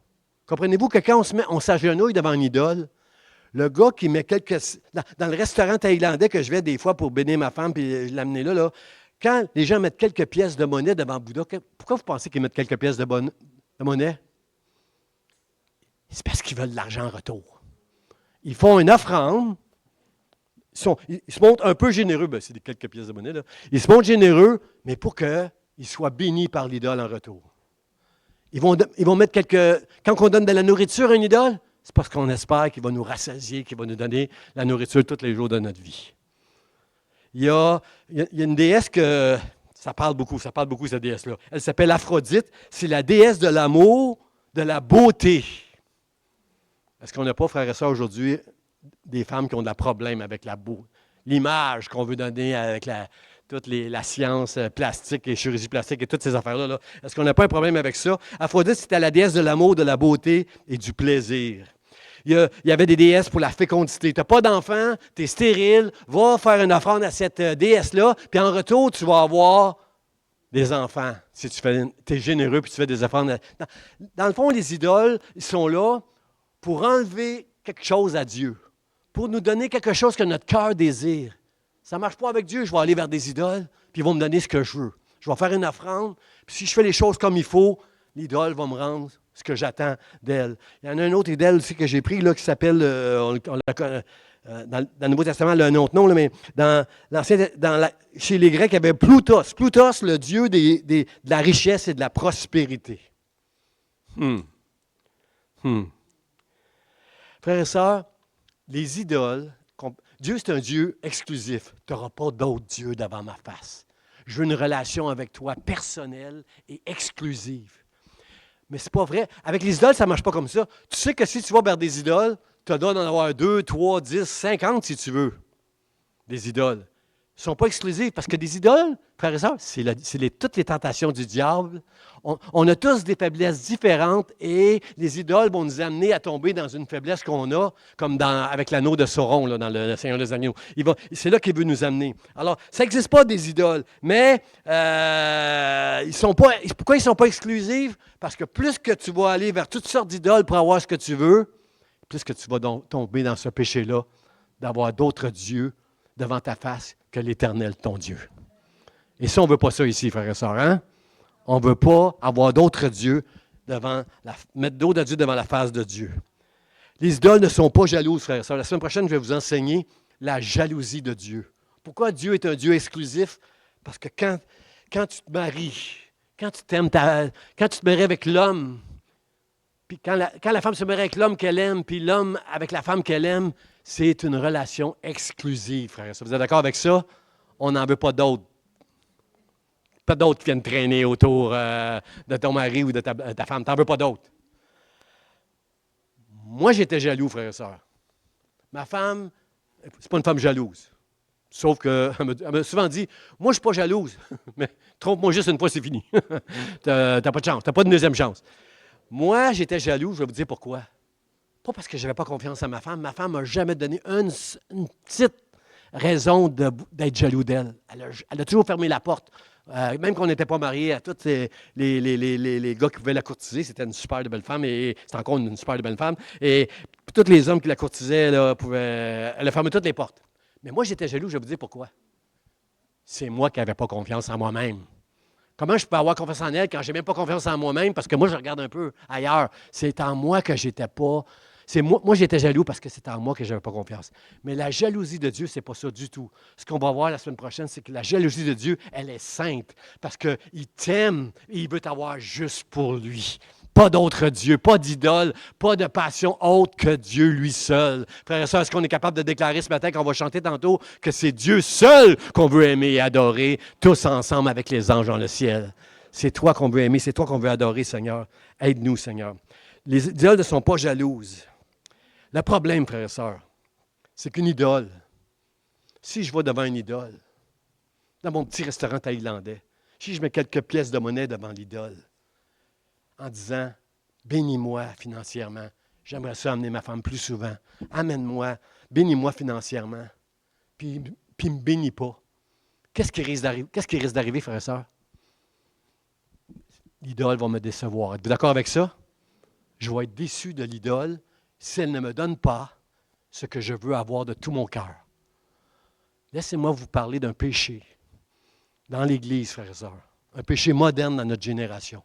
Comprenez-vous que quand on s'agenouille devant une idole, le gars qui met dans le restaurant thaïlandais que je vais des fois pour bénir ma femme puis l'amener là, quand les gens mettent quelques pièces de monnaie devant Bouddha, pourquoi vous pensez qu'ils mettent quelques pièces de monnaie? C'est parce qu'ils veulent de l'argent en retour. Ils font une offrande. Ils se montrent un peu généreux. Ben, c'est des quelques pièces de monnaie. Là. Ils se montrent généreux, mais pour qu'ils soient bénis par l'idole en retour. Ils vont mettre quand on donne de la nourriture à une idole, c'est parce qu'on espère qu'il va nous rassasier, qu'il va nous donner la nourriture tous les jours de notre vie. Il y a une déesse que ça parle beaucoup, cette déesse-là. Elle s'appelle Aphrodite. C'est la déesse de l'amour, de la beauté. Est-ce qu'on n'a pas, frères et sœurs, aujourd'hui, des femmes qui ont de problème avec la beauté? L'image qu'on veut donner avec toute la science plastique et chirurgie plastique et toutes ces affaires-là. Là. Est-ce qu'on n'a pas un problème avec ça? Aphrodite, c'était la déesse de l'amour, de la beauté et du plaisir. Il y avait des déesses pour la fécondité. Tu n'as pas d'enfant, tu es stérile, va faire une offrande à cette déesse-là, puis en retour, tu vas avoir des enfants. Si tu es généreux puis tu fais des offrandes. Dans le fond, les idoles, ils sont là pour enlever quelque chose à Dieu, pour nous donner quelque chose que notre cœur désire. Ça ne marche pas avec Dieu, je vais aller vers des idoles, puis ils vont me donner ce que je veux. Je vais faire une offrande, puis si je fais les choses comme il faut, l'idole va me rendre ce que j'attends d'elle. Il y en a un autre idole aussi que j'ai pris, là, qui s'appelle, dans le Nouveau Testament, elle a un autre nom, là, mais chez les Grecs, il y avait Plutos. Plutos, le dieu de la richesse et de la prospérité. Frères et sœurs, les idoles, Dieu, c'est un Dieu exclusif. Tu n'auras pas d'autre Dieu devant ma face. Je veux une relation avec toi personnelle et exclusive. Mais c'est pas vrai. Avec les idoles, ça ne marche pas comme ça. Tu sais que si tu vas vers des idoles, tu as le droit d'en avoir 2, 3, 10, 50 si tu veux. Des idoles. Ils ne sont pas exclusifs parce que des idoles, frères et sœurs, toutes les tentations du diable. On a tous des faiblesses différentes et les idoles vont nous amener à tomber dans une faiblesse qu'on a, comme avec l'anneau de Sauron, là, dans le Seigneur des Agneaux. C'est là qu'il veut nous amener. Alors, ça n'existe pas des idoles, mais pourquoi ils ne sont pas exclusifs? Parce que plus que tu vas aller vers toutes sortes d'idoles pour avoir ce que tu veux, plus que tu vas tomber dans ce péché-là, d'avoir d'autres dieux devant ta face que l'Éternel, ton Dieu. Et ça, on ne veut pas ça ici, frères et sœurs, hein? On ne veut pas avoir d'autres dieux mettre d'autres dieux devant la face de Dieu. Les idoles ne sont pas jalouses, frères et sœurs. La semaine prochaine, je vais vous enseigner la jalousie de Dieu. Pourquoi Dieu est un Dieu exclusif? Parce que quand tu te maries, quand tu te maries avec l'homme, puis quand la femme se marie avec l'homme qu'elle aime, puis l'homme avec la femme qu'elle aime, c'est une relation exclusive, frères et sœurs. Vous êtes d'accord avec ça? On n'en veut pas d'autres. Pas d'autres qui viennent traîner autour de ton mari ou de ta femme. Tu n'en veux pas d'autres. Moi, j'étais jaloux, frères et sœurs. Ma femme, c'est pas une femme jalouse. Sauf qu'elle m'a souvent dit, moi, je ne suis pas jalouse, mais trompe-moi juste une fois, c'est fini. Tu n'as pas de chance, tu n'as pas de deuxième chance. Moi, j'étais jaloux, je vais vous dire pourquoi. Pas parce que je n'avais pas confiance en ma femme. Ma femme ne m'a jamais donné une petite raison d'être jaloux d'elle. Elle a toujours fermé la porte. Même qu'on n'était pas mariés, à tous les gars qui pouvaient la courtiser, c'était une super de belle femme, et c'est encore une super de belle femme. Et tous les hommes qui la courtisaient, là, elle a fermé toutes les portes. Mais moi, j'étais jaloux, je vais vous dire pourquoi. C'est moi qui n'avais pas confiance en moi-même. Comment je peux avoir confiance en elle quand je n'ai même pas confiance en moi-même? Parce que moi, je regarde un peu ailleurs. C'est en moi que j'étais pas. Moi, j'étais jaloux parce que c'était en moi que je n'avais pas confiance. Mais la jalousie de Dieu, ce n'est pas ça du tout. Ce qu'on va voir la semaine prochaine, c'est que la jalousie de Dieu, elle est sainte. Parce qu'il t'aime et il veut t'avoir juste pour lui. Pas d'autre Dieu, pas d'idole, pas de passion autre que Dieu lui seul. Frères et sœurs, est-ce qu'on est capable de déclarer ce matin qu'on va chanter tantôt que c'est Dieu seul qu'on veut aimer et adorer, tous ensemble avec les anges dans le ciel? C'est toi qu'on veut aimer, c'est toi qu'on veut adorer, Seigneur. Aide-nous, Seigneur. Les idoles ne sont pas jalouses. Le problème, frères et sœurs, c'est qu'une idole, si je vais devant une idole, dans mon petit restaurant thaïlandais, si je mets quelques pièces de monnaie devant l'idole, en disant, bénis-moi financièrement, j'aimerais ça amener ma femme plus souvent, amène-moi, bénis-moi financièrement, puis ne me bénis pas. Qu'est-ce qui risque d'arriver, frères et sœurs? L'idole va me décevoir. Êtes-vous d'accord avec ça? Je vais être déçu de l'idole si elle ne me donne pas ce que je veux avoir de tout mon cœur. Laissez-moi vous parler d'un péché dans l'Église, frères et sœurs. Un péché moderne dans notre génération.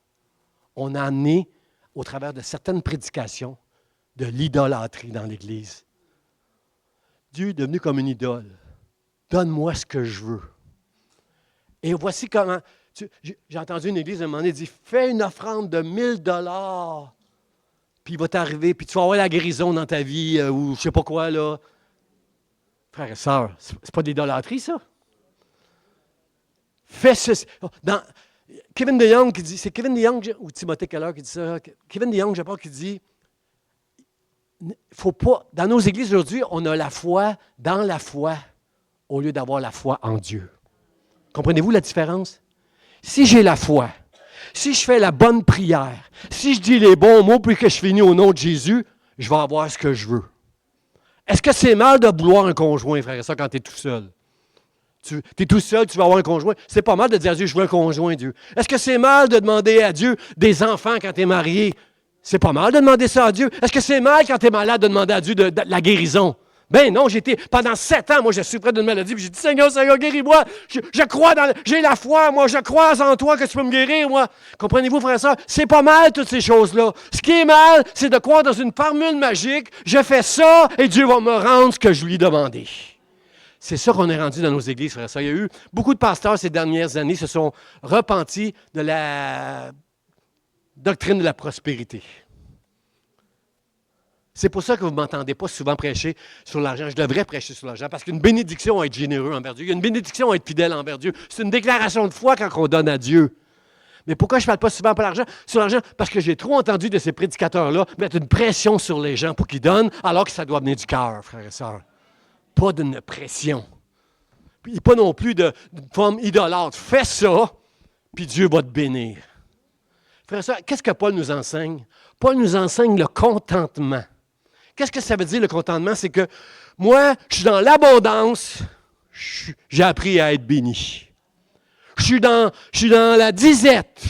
On a amené, au travers de certaines prédications, de l'idolâtrie dans l'Église. Dieu est devenu comme une idole. Donne-moi ce que je veux. Et voici comment... J'ai entendu une Église à un moment donné dire, fais une offrande de 1000 $, puis il va t'arriver, puis tu vas avoir la guérison dans ta vie, ou je ne sais pas quoi, là. Frères et sœurs, c'est pas de l'idolâtrie, ça? Fais ceci. Kevin DeYoung qui dit, c'est Kevin DeYoung ou Timothée Keller qui dit ça, Kevin DeYoung, je pense, qui dit, faut pas, dans nos églises aujourd'hui, on a la foi dans la foi au lieu d'avoir la foi en Dieu. Comprenez-vous la différence? Si j'ai la foi, si je fais la bonne prière, si je dis les bons mots puis que je finis au nom de Jésus, je vais avoir ce que je veux. Est-ce que c'est mal de vouloir un conjoint, frère, ça, quand tu es tout seul? Tu es tout seul, tu vas avoir un conjoint. C'est pas mal de dire à Dieu, je veux un conjoint, Dieu. Est-ce que c'est mal de demander à Dieu des enfants quand tu es marié? C'est pas mal de demander ça à Dieu. Est-ce que c'est mal quand tu es malade de demander à Dieu de la guérison? Ben non, pendant 7 ans, moi, je souffrais d'une maladie, puis j'ai dit, Seigneur, guéris-moi. Je crois j'ai la foi, moi, je crois en toi que tu peux me guérir, moi. Comprenez-vous, frère et sœur? C'est pas mal, toutes ces choses-là. Ce qui est mal, c'est de croire dans une formule magique. Je fais ça, et Dieu va me rendre ce que je lui ai demandé. C'est ça qu'on est rendu dans nos églises, frère et sœur. Il y a eu beaucoup de pasteurs ces dernières années se sont repentis de la doctrine de la prospérité. C'est pour ça que vous ne m'entendez pas souvent prêcher sur l'argent. Je devrais prêcher sur l'argent parce qu'une bénédiction à être généreux envers Dieu. Il y a une bénédiction à être fidèle envers Dieu. C'est une déclaration de foi quand on donne à Dieu. Mais pourquoi je ne parle pas souvent sur l'argent? Parce que j'ai trop entendu de ces prédicateurs-là mettre une pression sur les gens pour qu'ils donnent, alors que ça doit venir du cœur, frères et sœurs. Pas d'une pression. Puis pas non plus d'une forme idolâtre. Fais ça, puis Dieu va te bénir. Frères et sœurs, qu'est-ce que Paul nous enseigne? Paul nous enseigne le contentement. Qu'est-ce que ça veut dire, le contentement? C'est que moi, je suis dans l'abondance, j'ai appris à être béni. Je suis dans la disette,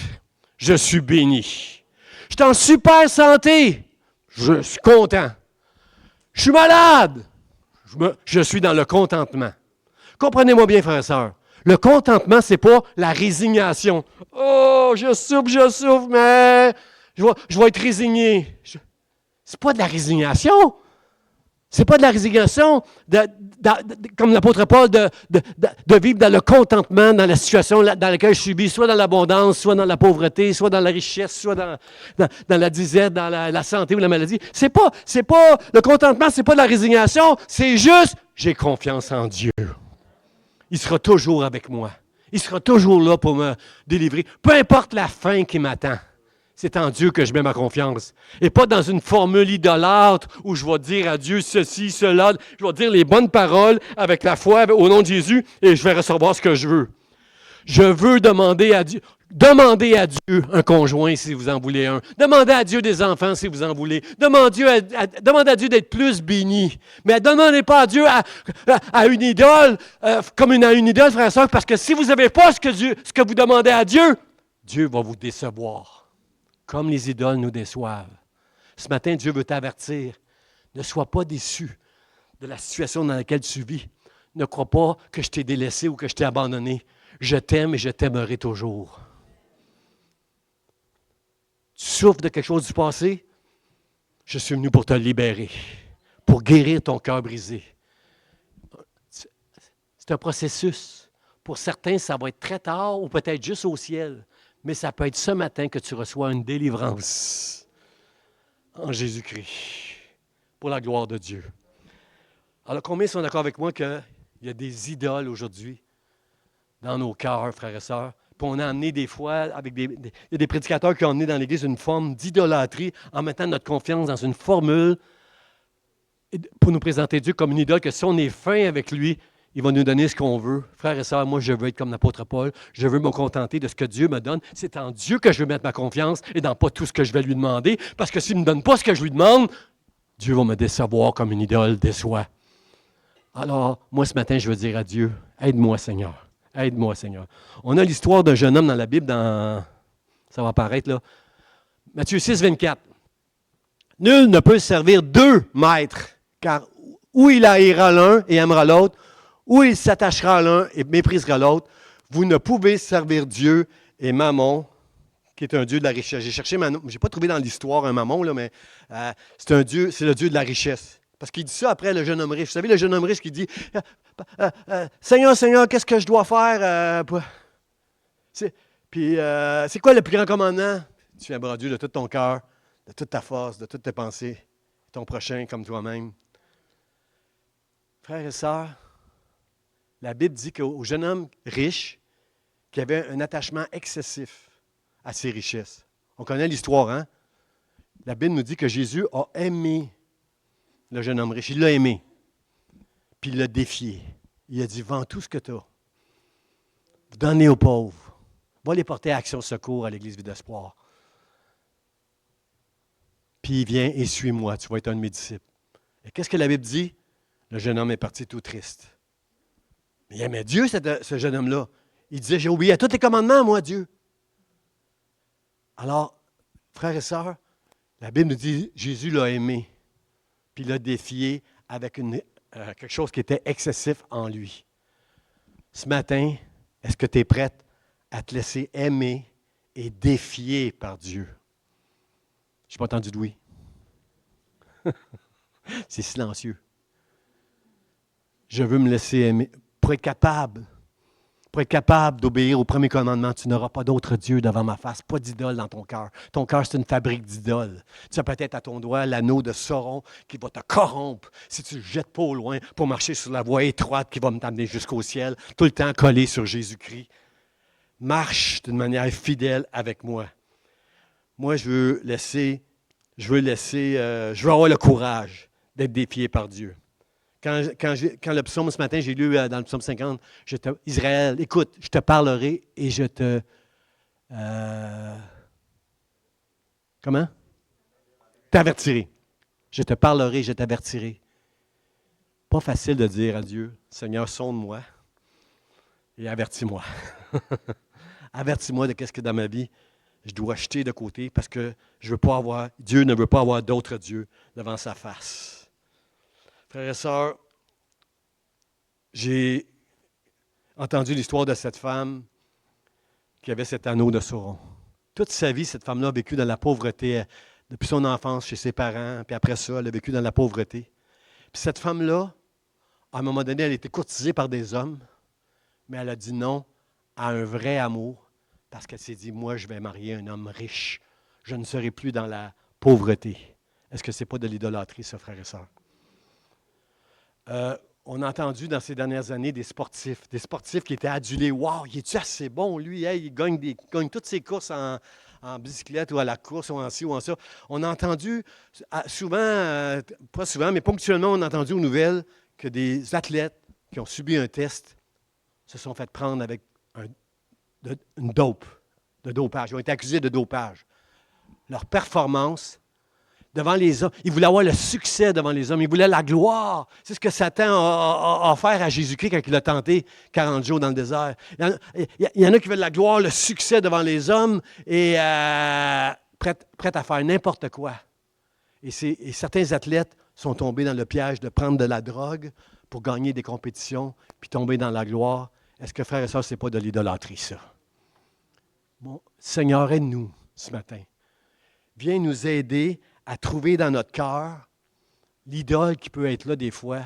je suis béni. Je suis en super santé, je suis content. Je suis malade, je suis dans le contentement. Comprenez-moi bien, frères et sœurs. Le contentement, ce n'est pas la résignation. Oh, je souffre, mais je vais être résigné. Ce n'est pas de la résignation. Ce n'est pas de la résignation, comme l'apôtre Paul, de vivre dans le contentement, dans la situation dans laquelle je subis, soit dans l'abondance, soit dans la pauvreté, soit dans la richesse, soit dans la disette, dans la santé ou la maladie. Le contentement, ce n'est pas de la résignation, c'est juste, j'ai confiance en Dieu. Il sera toujours avec moi. Il sera toujours là pour me délivrer. Peu importe la fin qui m'attend. C'est en Dieu que je mets ma confiance. Et pas dans une formule idolâtre où je vais dire à Dieu ceci, cela. Je vais dire les bonnes paroles avec la foi au nom de Jésus et je vais recevoir ce que je veux. Je veux demander à Dieu. Demandez à Dieu un conjoint si vous en voulez un. Demandez à Dieu des enfants si vous en voulez. Demandez à Dieu d'être plus béni. Mais ne demandez pas à Dieu à une idole, comme à une idole, frère et soeur, parce que si vous n'avez pas ce que vous demandez à Dieu, Dieu va vous décevoir. Comme les idoles nous déçoivent. Ce matin, Dieu veut t'avertir. Ne sois pas déçu de la situation dans laquelle tu vis. Ne crois pas que je t'ai délaissé ou que je t'ai abandonné. Je t'aime et je t'aimerai toujours. Tu souffres de quelque chose du passé? Je suis venu pour te libérer, pour guérir ton cœur brisé. C'est un processus. Pour certains, ça va être très tard ou peut-être juste au ciel. Mais ça peut être ce matin que tu reçois une délivrance en Jésus-Christ, pour la gloire de Dieu. Alors, combien sont d'accord avec moi qu'il y a des idoles aujourd'hui dans nos cœurs, frères et sœurs? Puis on a amené des fois, il y a des prédicateurs qui ont amené dans l'Église une forme d'idolâtrie en mettant notre confiance dans une formule pour nous présenter Dieu comme une idole, que si on est fin avec lui, il va nous donner ce qu'on veut. Frères et sœurs, moi, je veux être comme l'apôtre Paul. Je veux me contenter de ce que Dieu me donne. C'est en Dieu que je veux mettre ma confiance et dans pas tout ce que je vais lui demander. Parce que s'il ne me donne pas ce que je lui demande, Dieu va me décevoir comme une idole déçoit. Alors, moi, ce matin, je veux dire à Dieu, aide-moi, Seigneur. Aide-moi, Seigneur. On a l'histoire d'un jeune homme dans la Bible, ça va apparaître là. Matthieu 6, 24. Nul ne peut servir deux maîtres, car ou il haïra l'un et aimera l'autre, ou il s'attachera à l'un et méprisera l'autre. Vous ne pouvez servir Dieu et Mammon, qui est un dieu de la richesse. J'ai cherché Mammon, je n'ai pas trouvé dans l'histoire un Mammon, là, mais c'est le dieu de la richesse. Parce qu'il dit ça après le jeune homme riche. Vous savez, le jeune homme riche qui dit Seigneur, Seigneur, qu'est-ce que je dois faire Puis, c'est quoi le plus grand commandement? Tu aimeras Dieu de tout ton cœur, de toute ta force, de toutes tes pensées, ton prochain comme toi-même. Frères et sœurs, la Bible dit qu'au jeune homme riche, qui avait un attachement excessif à ses richesses. On connaît l'histoire, hein? La Bible nous dit que Jésus a aimé le jeune homme riche. Il l'a aimé. Puis il l'a défié. Il a dit, vends tout ce que tu as. Donnez aux pauvres. Va les porter à Action Secours à l'Église Vie d'Espoir. Puis il vient et suis-moi, tu vas être un de mes disciples. Et qu'est-ce que la Bible dit? Le jeune homme est parti tout triste. Mais il aimait Dieu, ce jeune homme-là. Il disait, j'ai oublié tous les commandements, moi, Dieu. Alors, frères et sœurs, la Bible nous dit, Jésus l'a aimé, puis l'a défié avec quelque chose qui était excessif en lui. Ce matin, est-ce que tu es prête à te laisser aimer et défier par Dieu? Je n'ai pas entendu de oui. C'est silencieux. Je veux me laisser aimer. Pour être capable d'obéir au premier commandement, tu n'auras pas d'autre Dieu devant ma face, pas d'idole dans ton cœur. Ton cœur, c'est une fabrique d'idoles. Tu as peut-être à ton doigt l'anneau de Sauron qui va te corrompre si tu ne le jettes pas au loin pour marcher sur la voie étroite qui va me t'amener jusqu'au ciel, tout le temps collé sur Jésus-Christ. marche d'une manière fidèle avec moi. Moi, je veux avoir le courage d'être défié par Dieu. Quand le psaume ce matin, j'ai lu dans le psaume 50, Israël, écoute, je te parlerai et je te... comment? T'avertirai. Je te parlerai, je t'avertirai. Pas facile de dire à Dieu, Seigneur, sonde-moi et avertis-moi. Avertis-moi de qu'est-ce que dans ma vie, je dois jeter de côté parce que Dieu ne veut pas avoir d'autres dieux devant sa face. Frères et sœurs, j'ai entendu l'histoire de cette femme qui avait cet anneau de Sauron. Toute sa vie, cette femme-là a vécu dans la pauvreté, depuis son enfance chez ses parents, puis après ça, elle a vécu dans la pauvreté. Puis cette femme-là, à un moment donné, elle a été courtisée par des hommes, mais elle a dit non à un vrai amour, parce qu'elle s'est dit, moi, je vais marier un homme riche. Je ne serai plus dans la pauvreté. Est-ce que ce n'est pas de l'idolâtrie, ça, frères et sœurs? On a entendu dans ces dernières années des sportifs qui étaient adulés. « Wow, il est-tu assez bon, lui? Hey, il gagne toutes ses courses en bicyclette ou à la course ou en ci ou en ça. » On a entendu souvent, pas souvent, mais ponctuellement, on a entendu aux nouvelles que des athlètes qui ont subi un test se sont fait prendre avec une dopage. Ils ont été accusés de dopage. Leur performance devant les hommes, ils voulaient avoir le succès devant les hommes, ils voulaient la gloire. C'est ce que Satan a offert à Jésus-Christ quand il a tenté 40 jours dans le désert. Il y en a qui veulent la gloire, le succès devant les hommes et prêts à faire n'importe quoi. Et certains athlètes sont tombés dans le piège de prendre de la drogue pour gagner des compétitions puis tomber dans la gloire. Est-ce que, frères et sœurs, ce n'est pas de l'idolâtrie, ça? Bon, Seigneur, aide-nous ce matin. Viens nous aider à trouver dans notre cœur l'idole qui peut être là des fois,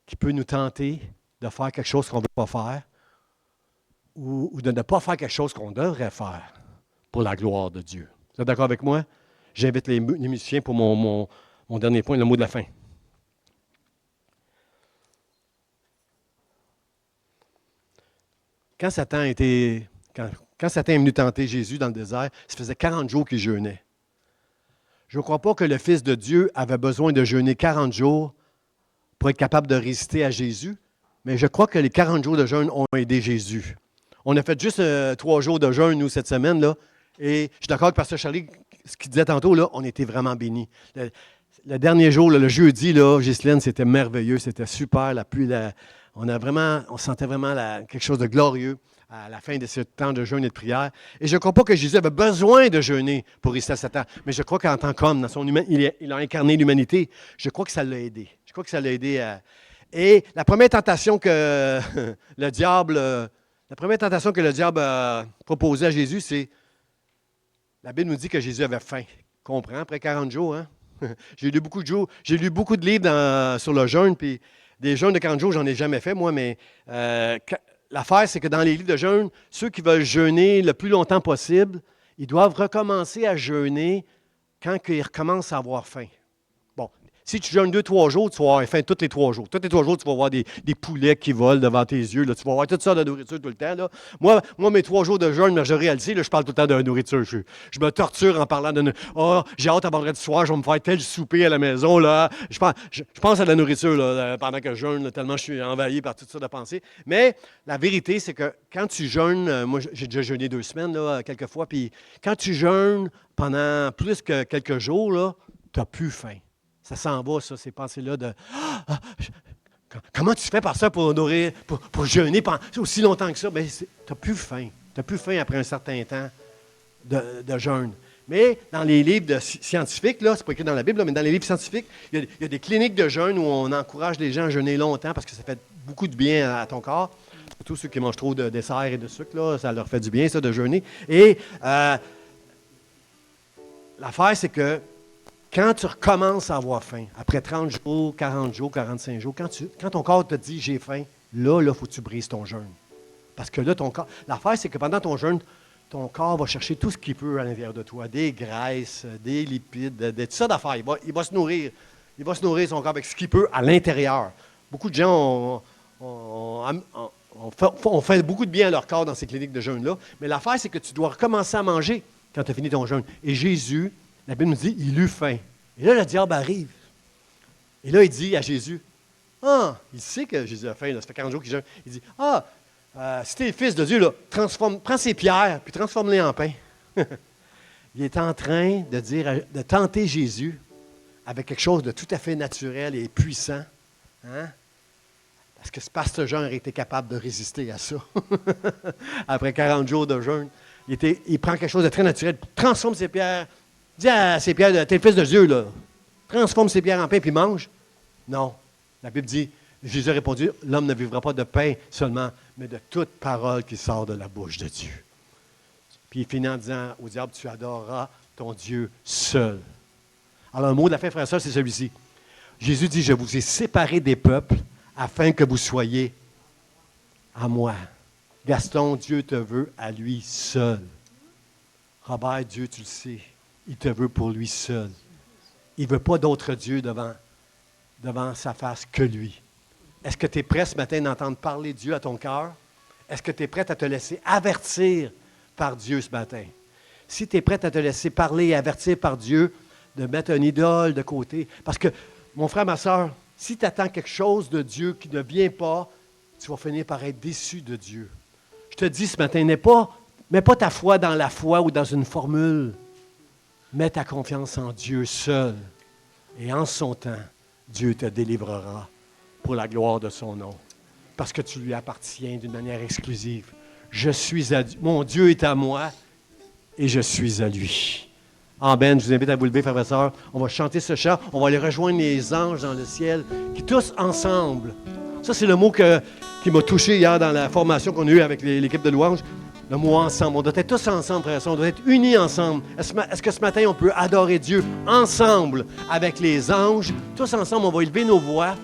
qui peut nous tenter de faire quelque chose qu'on ne veut pas faire ou de ne pas faire quelque chose qu'on devrait faire pour la gloire de Dieu. Vous êtes d'accord avec moi? J'invite les musiciens pour mon dernier point, le mot de la fin. Quand Satan est venu tenter Jésus dans le désert, ça faisait 40 jours qu'il jeûnait. Je ne crois pas que le Fils de Dieu avait besoin de jeûner 40 jours pour être capable de résister à Jésus, mais je crois que les 40 jours de jeûne ont aidé Jésus. On a fait juste 3 jours de jeûne, nous, cette semaine, là, et je suis d'accord avec Pasteur Charlie, ce qu'il disait tantôt, là, on était vraiment bénis. Le dernier jour, là, le jeudi, là, Ghislaine, c'était merveilleux, c'était super, la pluie, on sentait vraiment quelque chose de glorieux à la fin de ce temps de jeûne et de prière. Et je ne crois pas que Jésus avait besoin de jeûner pour résister à Satan, mais je crois qu'en tant qu'homme, dans son il a incarné l'humanité. Je crois que ça l'a aidé. Je crois que ça l'a aidé à... Et la première tentation que le diable a proposée à Jésus, c'est... La Bible nous dit que Jésus avait faim. Comprends, après 40 jours, hein? J'ai lu beaucoup de livres sur le jeûne, puis des jeûnes de 40 jours, j'en ai jamais fait, moi, mais l'affaire, c'est que dans les livres de jeûne, ceux qui veulent jeûner le plus longtemps possible, ils doivent recommencer à jeûner quand ils recommencent à avoir faim. Bon, si tu jeûnes 2-3 jours, tu vas avoir faim tous les 3 jours. Tous les 3 jours, tu vas voir des poulets qui volent devant tes yeux. Là. Tu vas avoir toutes sortes de nourriture tout le temps. Là. Moi, mes 3 jours de jeûne, je réalise, là, je parle tout le temps de nourriture. Je me torture en parlant de... Oh, j'ai hâte à vendredi soir, je vais me faire tel souper à la maison. Là. Je pense à la nourriture là, pendant que je jeûne, là, tellement je suis envahi par toutes sortes de pensées. Mais la vérité, c'est que quand tu jeûnes, moi j'ai déjà jeûné 2 semaines, là, quelques fois, puis quand tu jeûnes pendant plus que quelques jours, tu n'as plus faim. Ça s'en va, ça, ces pensées-là de comment tu fais par ça pour nourrir, pour jeûner aussi longtemps que ça? Bien, tu n'as plus faim. Tu n'as plus faim après un certain temps de jeûne. Mais dans les livres scientifiques, là, c'est pas écrit dans la Bible, là, mais dans les livres scientifiques, il y a des cliniques de jeûne où on encourage les gens à jeûner longtemps parce que ça fait beaucoup de bien à ton corps. Surtout ceux qui mangent trop de desserts et de sucre, là, ça leur fait du bien, ça, de jeûner. Et l'affaire, c'est que quand tu recommences à avoir faim, après 30 jours, 40 jours, 45 jours, quand ton corps te dit « j'ai faim », là, il faut que tu brises ton jeûne. Parce que là, ton corps... L'affaire, c'est que pendant ton jeûne, ton corps va chercher tout ce qu'il peut à l'intérieur de toi, des graisses, des lipides, tout ça d'affaires. Il va se nourrir. Il va se nourrir son corps avec ce qu'il peut à l'intérieur. Beaucoup de gens on fait beaucoup de bien à leur corps dans ces cliniques de jeûne-là, mais l'affaire, c'est que tu dois recommencer à manger quand tu as fini ton jeûne. Et Jésus, la Bible nous dit, il eut faim. Et là, le diable arrive. Et là, il dit à Jésus, ah, il sait que Jésus a faim, là, ça fait 40 jours qu'il jeûne. Il dit, si tu es le Fils de Dieu, là, prends ces pierres, puis transforme-les en pain. Il est en train de tenter Jésus avec quelque chose de tout à fait naturel et puissant. Hein? Parce que ce pasteur Jean aurait été capable de résister à ça. Après 40 jours de jeûne, il prend quelque chose de très naturel, transforme ses pierres. Dis à ces pierres, t'es le Fils de Dieu, là. Transforme ces pierres en pain, puis mange. Non. La Bible dit, Jésus a répondu, l'homme ne vivra pas de pain seulement, mais de toute parole qui sort de la bouche de Dieu. Puis il finit en disant au diable, tu adoreras ton Dieu seul. Alors, un mot de la fin, frère et sœurs, c'est celui-ci. Jésus dit, je vous ai séparés des peuples afin que vous soyez à moi. Gaston, Dieu te veut à lui seul. Robert, Dieu, tu le sais, il te veut pour lui seul. Il ne veut pas d'autre Dieu devant sa face que lui. Est-ce que tu es prêt ce matin d'entendre parler Dieu à ton cœur? Est-ce que tu es prêt à te laisser avertir par Dieu ce matin? Si tu es prêt à te laisser parler et avertir par Dieu, de mettre une idole de côté. Parce que, mon frère, ma soeur, si tu attends quelque chose de Dieu qui ne vient pas, tu vas finir par être déçu de Dieu. Je te dis ce matin, mets pas ta foi dans la foi ou dans une formule. Mets ta confiance en Dieu seul. Et en son temps, Dieu te délivrera pour la gloire de son nom. Parce que tu lui appartiens d'une manière exclusive. Je suis à Dieu. Mon Dieu est à moi et je suis à lui. Amen. Je vous invite à vous lever, frères et sœurs. On va chanter ce chant. On va aller rejoindre les anges dans le ciel, qui tous ensemble. Ça, c'est le mot qui m'a touché hier dans la formation qu'on a eue avec l'équipe de louanges. Le mot ensemble. On doit être tous ensemble, frères et sœurs. On doit être unis ensemble. Est-ce que ce matin, on peut adorer Dieu ensemble avec les anges? Tous ensemble, on va élever nos voix.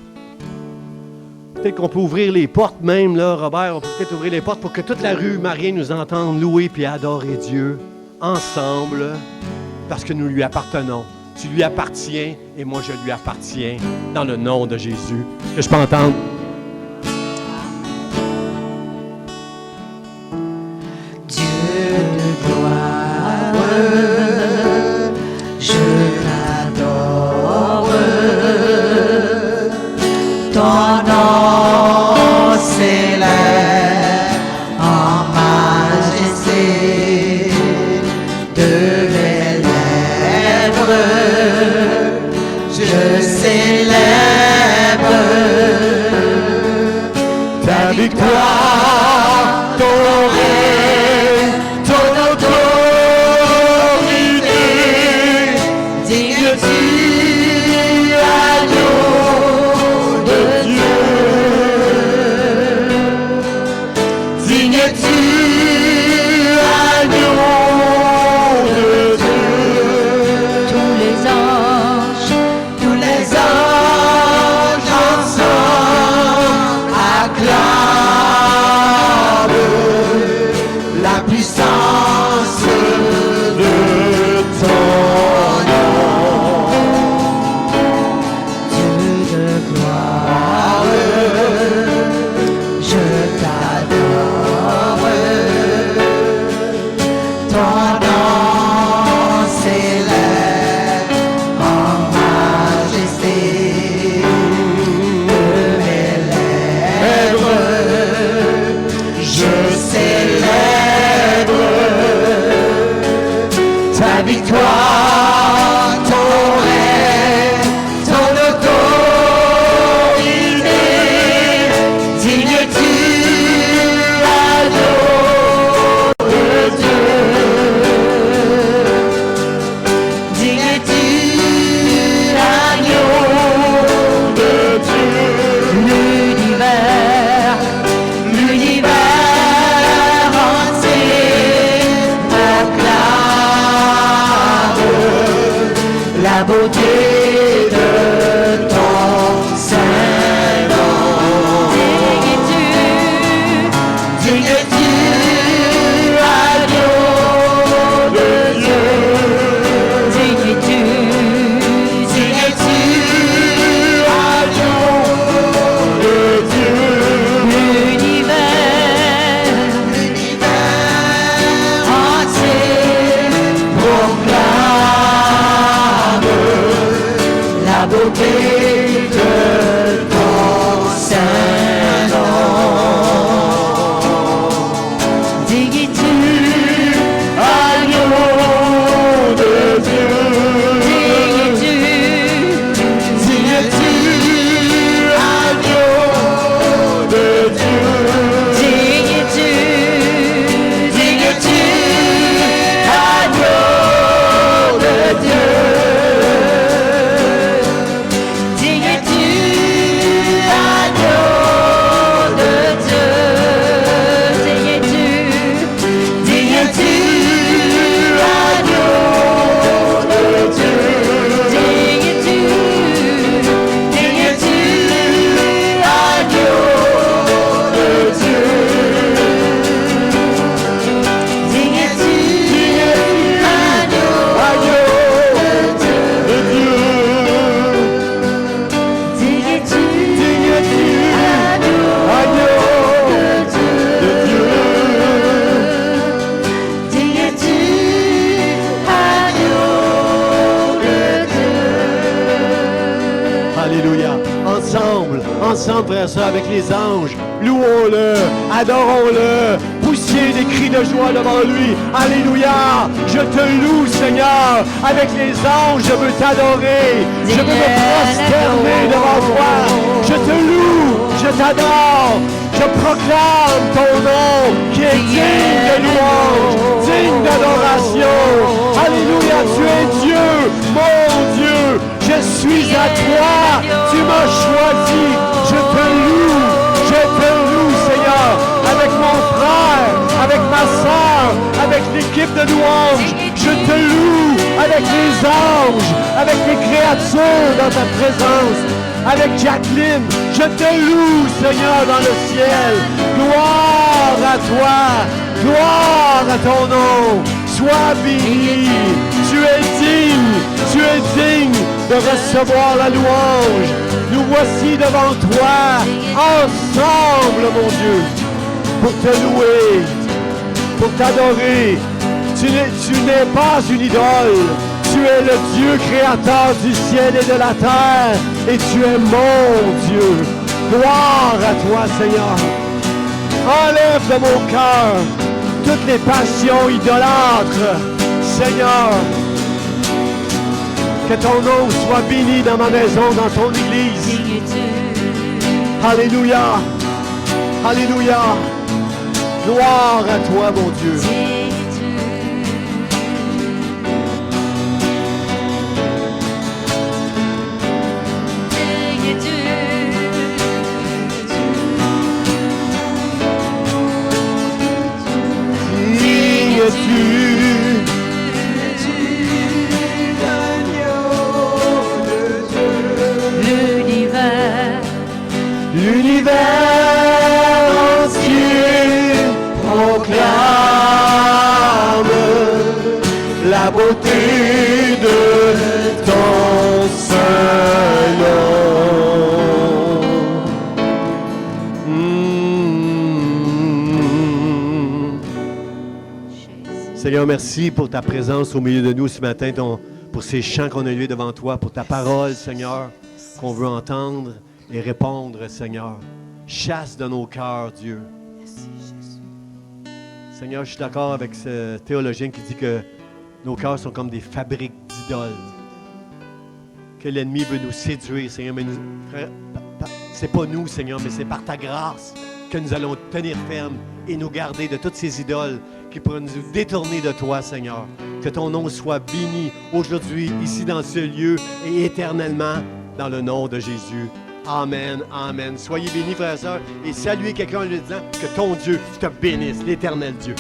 Peut-être qu'on peut ouvrir les portes même, là, Robert. On peut peut-être ouvrir les portes pour que toute la rue Marie nous entende louer puis adorer Dieu ensemble. Parce que nous lui appartenons. Tu lui appartiens et moi je lui appartiens dans le nom de Jésus. Est-ce que je peux entendre? Dieu de gloire, je t'adore. Ton nom s'élève en majesté de je célèbre ta victoire, ton règne, ton autorité. Digne tu agneau de Dieu. Digne tu agneau de Dieu. Tous les anges ensemble acclament la puissance de ton nom. Dieu de gloire, je t'adore. Ton nom s'élève en majesté de mes lèvres. Je célèbre ta victoire, ton règne, ton autorité. Digne tu agneau de Dieu. Digne tu agneau de Dieu. L'univers entier acclame la beauté de ton saint nom. Digne-tu, agneau de Dieu. Digne-tu, agneau de Dieu. L'univers beauté de ton saint nom. Digne es-tu, agneau de Dieu. Digne es-tu, agneau de Dieu. Digne es-tu, agneau de Dieu. Digne es-tu, agneau de Dieu. Digne es-tu, agneau de Dieu. Digne es-tu, agneau de Dieu. Digne es-tu, Alléluia. Ensemble, frères et sœurs, avec les anges, louons-le, adorons-le, poussiez des cris de joie devant lui. Alléluia. Je te loue, Seigneur. Avec les anges, je veux t'adorer. Je veux me prosterner devant toi. Je te loue, je t'adore. Je proclame ton nom qui est digne de louange, digne d'adoration. Alléluia, tu es Dieu, mon Dieu. Je suis à toi, tu m'as choisi. Je te loue, Seigneur, avec mon frère, avec ma soeur, avec l'équipe de louange. Je te loue avec les anges, avec les créatures dans ta présence. Avec Jacqueline, je te loue, Seigneur, dans le ciel. Gloire à toi, gloire à ton nom. Sois béni, tu es digne de recevoir la louange. Nous voici devant toi, ensemble, mon Dieu, pour te louer, pour t'adorer. Tu n'es pas une idole. Tu es le Dieu créateur du ciel et de la terre. Et tu es mon Dieu. Gloire à toi, Seigneur. Enlève de mon cœur toutes les passions idolâtres. Seigneur, que ton nom soit béni dans ma maison, dans ton église. Alléluia. Alléluia. Gloire à toi, mon Dieu. L'univers entier proclame la beauté de ton saint nom. Seigneur, merci pour ta présence au milieu de nous ce matin, pour ces chants qu'on a élevés devant toi, pour ta parole, Seigneur, qu'on veut entendre et répondre, Seigneur. Chasse de nos cœurs, Dieu. Seigneur, je suis d'accord avec ce théologien qui dit que nos cœurs sont comme des fabriques d'idoles. Que l'ennemi veut nous séduire, Seigneur. Mais frère, c'est pas nous, Seigneur, mais c'est par ta grâce que nous allons tenir ferme et nous garder de toutes ces idoles qui pourraient nous détourner de toi, Seigneur. Que ton nom soit béni aujourd'hui, ici dans ce lieu et éternellement dans le nom de Jésus. Amen, amen. Soyez bénis, frères et sœurs, et saluez quelqu'un en lui disant que ton Dieu te bénisse, l'Éternel Dieu.